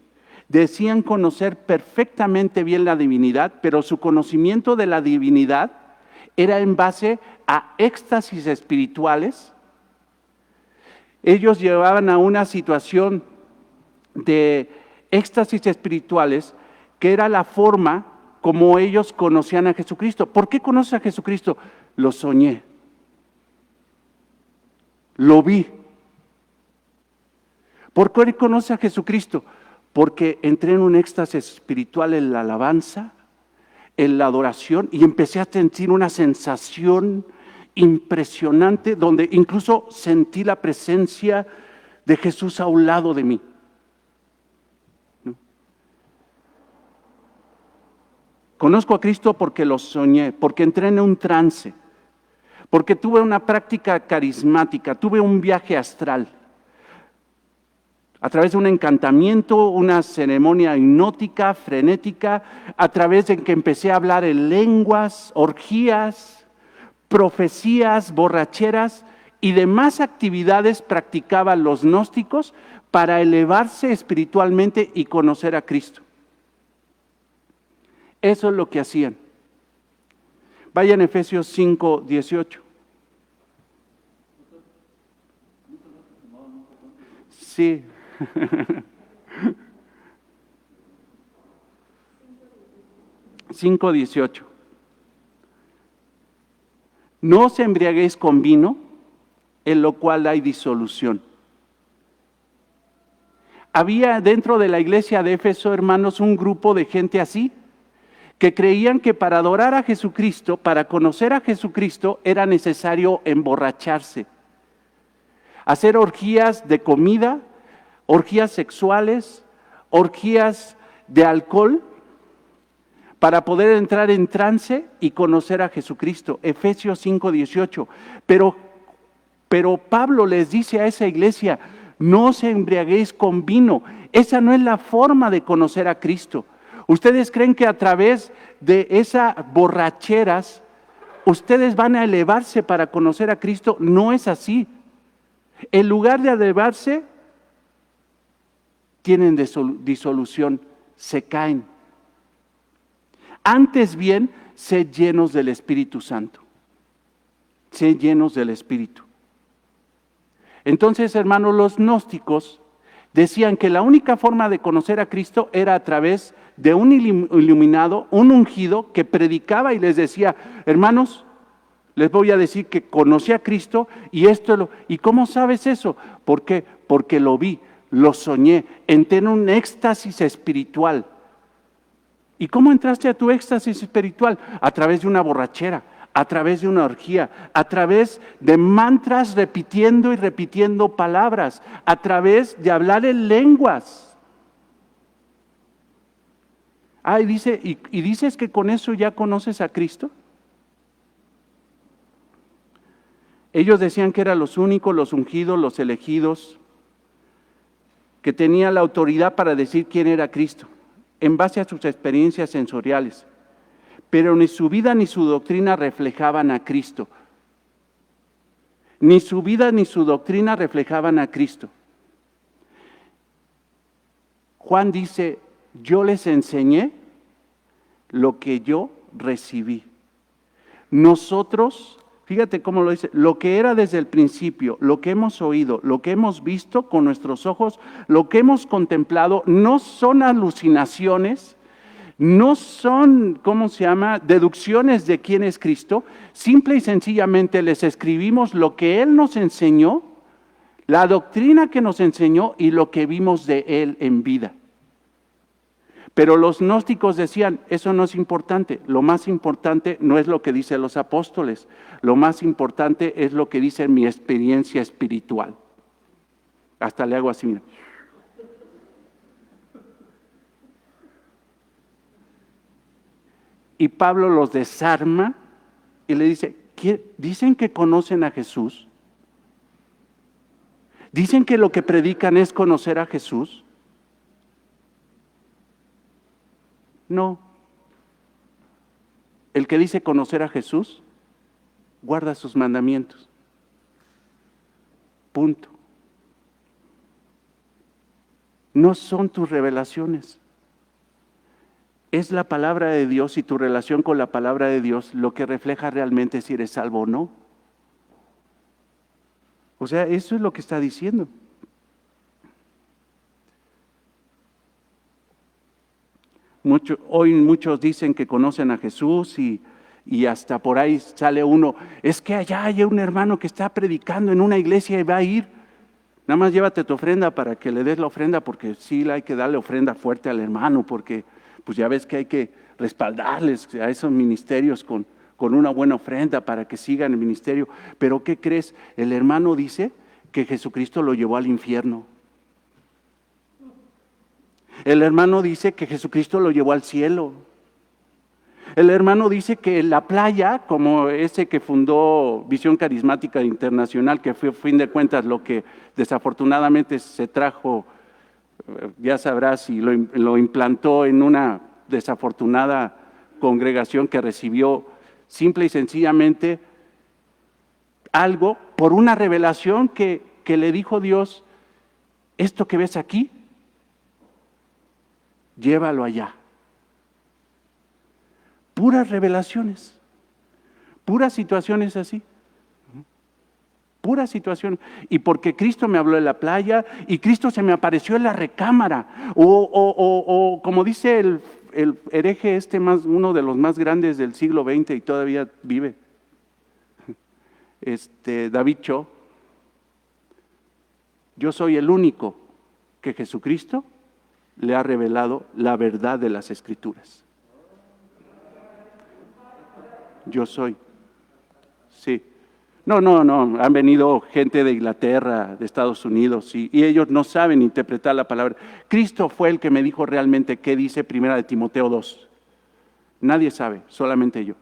Decían conocer perfectamente bien la divinidad, pero su conocimiento de la divinidad era en base a éxtasis espirituales. Ellos llevaban a una situación de éxtasis espirituales que era la forma como ellos conocían a Jesucristo. ¿Por qué conoces a Jesucristo? Lo soñé. Lo vi. ¿Por qué conoces a Jesucristo? Porque entré en un éxtasis espiritual en la alabanza, en la adoración, y empecé a sentir una sensación impresionante, donde incluso sentí la presencia de Jesús a un lado de mí. ¿No? Conozco a Cristo porque lo soñé, porque entré en un trance, porque tuve una práctica carismática, tuve un viaje astral. A través de un encantamiento, una ceremonia hipnótica, frenética, a través de que empecé a hablar en lenguas, orgías, profecías, borracheras y demás actividades practicaban los gnósticos para elevarse espiritualmente y conocer a Cristo. Eso es lo que hacían. Vayan a Efesios 5, 18. Sí. 5:18. No os embriaguéis con vino, en lo cual hay disolución. Había dentro de la iglesia de Éfeso, hermanos, un grupo de gente así, que creían que para adorar a Jesucristo, para conocer a Jesucristo, era necesario emborracharse, hacer orgías de comida, orgías sexuales, orgías de alcohol, para poder entrar en trance y conocer a Jesucristo. Efesios 5:18. Pero Pablo les dice a esa iglesia, no os embriaguéis con vino. Esa no es la forma de conocer a Cristo. ¿Ustedes creen que a través de esas borracheras ustedes van a elevarse para conocer a Cristo? No es así. En lugar de elevarse, tienen disolución, se caen. Antes bien, sed llenos del Espíritu Santo. Sed llenos del Espíritu. Entonces, hermanos, los gnósticos decían que la única forma de conocer a Cristo era a través de un iluminado, un ungido que predicaba y les decía, hermanos, Les voy a decir que conocí a Cristo y ¿y cómo sabes eso? ¿Por qué? Porque lo vi, lo soñé, entré en un éxtasis espiritual. ¿Y cómo entraste a tu éxtasis espiritual? A través de una borrachera, a través de una orgía, a través de mantras repitiendo y repitiendo palabras, a través de hablar en lenguas. Y dices que con eso ya conoces a Cristo. Ellos decían que eran los únicos, los ungidos, los elegidos, que tenían la autoridad para decir quién era Cristo, en base a sus experiencias sensoriales. Pero ni su vida ni su doctrina reflejaban a Cristo. Ni su vida ni su doctrina reflejaban a Cristo. Juan dice, yo les enseñé lo que yo recibí. Nosotros, fíjate cómo lo dice, lo que era desde el principio, lo que hemos oído, lo que hemos visto con nuestros ojos, lo que hemos contemplado, no son alucinaciones, no son, deducciones de quién es Cristo. Simple y sencillamente les escribimos lo que Él nos enseñó, la doctrina que nos enseñó y lo que vimos de Él en vida. Pero los gnósticos decían, eso no es importante, lo más importante no es lo que dicen los apóstoles, lo más importante es lo que dice mi experiencia espiritual. Hasta le hago así, mira. Y Pablo los desarma y le dice, ¿dicen que conocen a Jesús? ¿Dicen que lo que predican es conocer a Jesús? No. El que dice conocer a Jesús, guarda sus mandamientos. Punto. No son tus revelaciones. Es la palabra de Dios y tu relación con la palabra de Dios lo que refleja realmente si eres salvo o no. O sea, eso es lo que está diciendo. Hoy muchos dicen que conocen a Jesús y hasta por ahí sale uno, es que allá hay un hermano que está predicando en una iglesia y va a ir. Nada más llévate tu ofrenda para que le des la ofrenda, porque sí hay que darle ofrenda fuerte al hermano, porque pues ya ves que hay que respaldarles a esos ministerios con una buena ofrenda para que sigan el ministerio. Pero ¿qué crees? El hermano dice que Jesucristo lo llevó al infierno. El hermano dice que Jesucristo lo llevó al cielo. El hermano dice que la playa, como ese que fundó Visión Carismática Internacional, que fue a fin de cuentas lo que desafortunadamente se trajo, ya sabrás, y lo implantó en una desafortunada congregación que recibió simple y sencillamente algo por una revelación que le dijo Dios, esto que ves aquí, llévalo allá. Puras revelaciones, puras situaciones así. Pura situación. Y porque Cristo me habló en la playa y Cristo se me apareció en la recámara. O como dice el hereje uno de los más grandes del siglo XX y todavía vive, David Cho, yo soy el único que Jesucristo le ha revelado la verdad de las Escrituras. Yo soy, sí. No, han venido gente de Inglaterra, de Estados Unidos, y ellos no saben interpretar la palabra. Cristo fue el que me dijo realmente qué dice 1 Timoteo 2. Nadie sabe, solamente yo.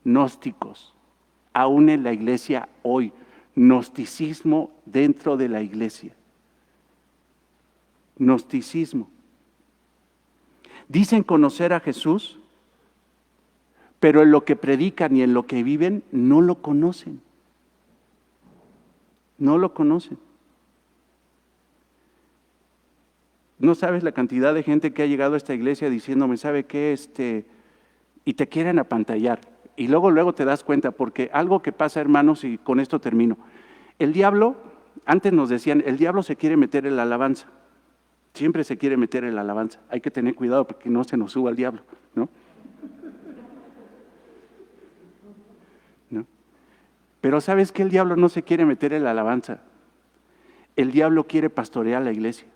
Gnósticos, aún en la iglesia hoy, gnosticismo dentro de la iglesia. Gnosticismo. Dicen conocer a Jesús, pero en lo que predican y en lo que viven no lo conocen. No lo conocen. No sabes la cantidad de gente que ha llegado a esta iglesia diciéndome, ¿sabe qué? Y te quieren apantallar. Y luego te das cuenta, porque algo que pasa, hermanos, y con esto termino. El diablo, antes nos decían, el diablo se quiere meter en la alabanza. Siempre se quiere meter en la alabanza. Hay que tener cuidado porque no se nos suba el diablo, ¿no? Pero ¿sabes qué? El diablo no se quiere meter en la alabanza. El diablo quiere pastorear la iglesia.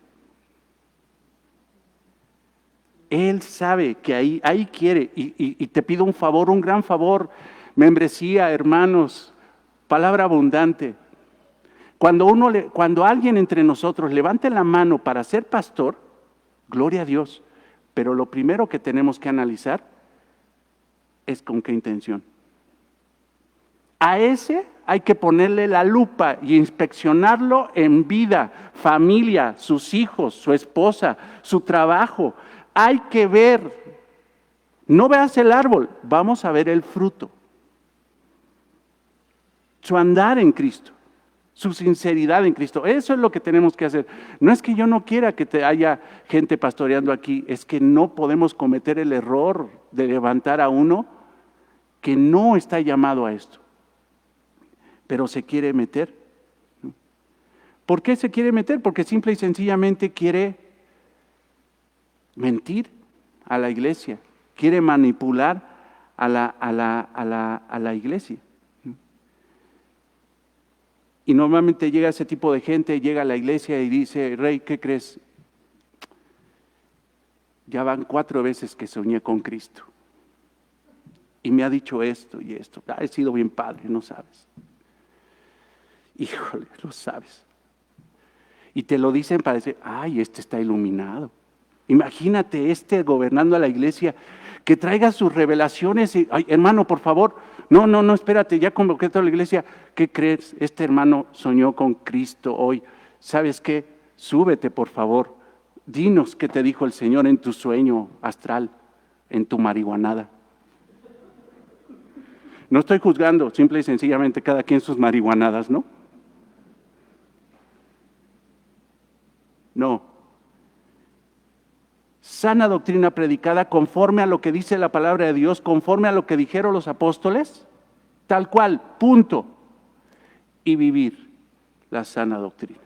Él sabe que ahí quiere, y te pido un favor, un gran favor, membresía, hermanos, palabra abundante. Cuando alguien entre nosotros levante la mano para ser pastor, gloria a Dios, pero lo primero que tenemos que analizar es con qué intención. A ese hay que ponerle la lupa y inspeccionarlo en vida, familia, sus hijos, su esposa, su trabajo. Hay que ver, no veas el árbol, vamos a ver el fruto. Su andar en Cristo, su sinceridad en Cristo. Eso es lo que tenemos que hacer. No es que yo no quiera que haya gente pastoreando aquí, es que no podemos cometer el error de levantar a uno que no está llamado a esto, pero se quiere meter. ¿Por qué se quiere meter? Porque simple y sencillamente quiere mentir a la iglesia, quiere manipular a la iglesia. Y normalmente llega ese tipo de gente, llega a la iglesia y dice: Rey, ¿qué crees? Ya van 4 veces que soñé con Cristo. Y me ha dicho esto y esto. He sido bien padre, no sabes. Híjole, lo sabes. Y te lo dicen para decir: ay, este está iluminado. Imagínate gobernando a la iglesia, que traiga sus revelaciones y: ay, hermano, por favor, no, espérate, ya convoqué a toda la iglesia. ¿Qué crees? Este hermano soñó con Cristo hoy. ¿Sabes qué? Súbete, por favor. Dinos qué te dijo el Señor en tu sueño astral, en tu marihuanada. No estoy juzgando, simple y sencillamente cada quien sus marihuanadas, ¿no? No. Sana doctrina predicada conforme a lo que dice la palabra de Dios, conforme a lo que dijeron los apóstoles, tal cual, punto. Y vivir la sana doctrina.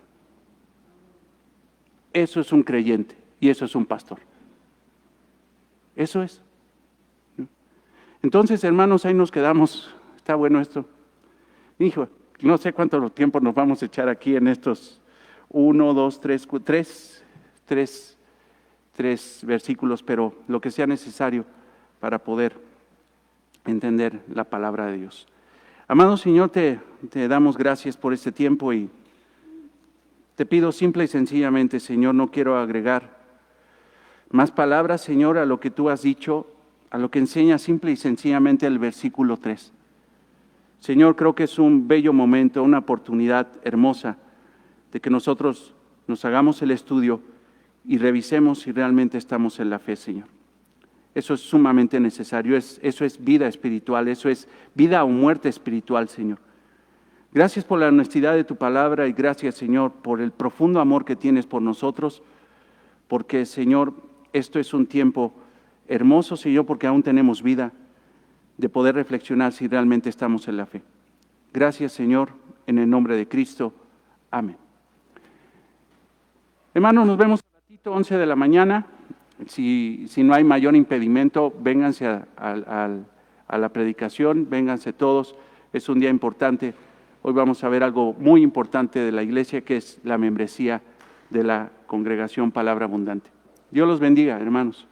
Eso es un creyente y eso es un pastor. Eso es. Entonces, hermanos, ahí nos quedamos. Está bueno esto. Hijo, no sé cuánto tiempo nos vamos a echar aquí en estos 1, 2, 3 versículos, pero lo que sea necesario para poder entender la palabra de Dios. Amado Señor, te damos gracias por este tiempo y te pido simple y sencillamente, Señor, no quiero agregar más palabras, Señor, a lo que tú has dicho, a lo que enseña simple y sencillamente el versículo 3. Señor, creo que es un bello momento, una oportunidad hermosa de que nosotros nos hagamos el estudio y revisemos si realmente estamos en la fe, Señor. Eso es sumamente necesario, eso es vida espiritual, eso es vida o muerte espiritual, Señor. Gracias por la honestidad de tu palabra y gracias, Señor, por el profundo amor que tienes por nosotros, porque, Señor, esto es un tiempo hermoso, Señor, porque aún tenemos vida de poder reflexionar si realmente estamos en la fe. Gracias, Señor, en el nombre de Cristo. Amén. Hermanos, nos vemos a ratito, 11 de la mañana. Si no hay mayor impedimento, vénganse a la predicación, vénganse todos. Es un día importante. Hoy vamos a ver algo muy importante de la iglesia, que es la membresía de la congregación Palabra Abundante. Dios los bendiga, hermanos.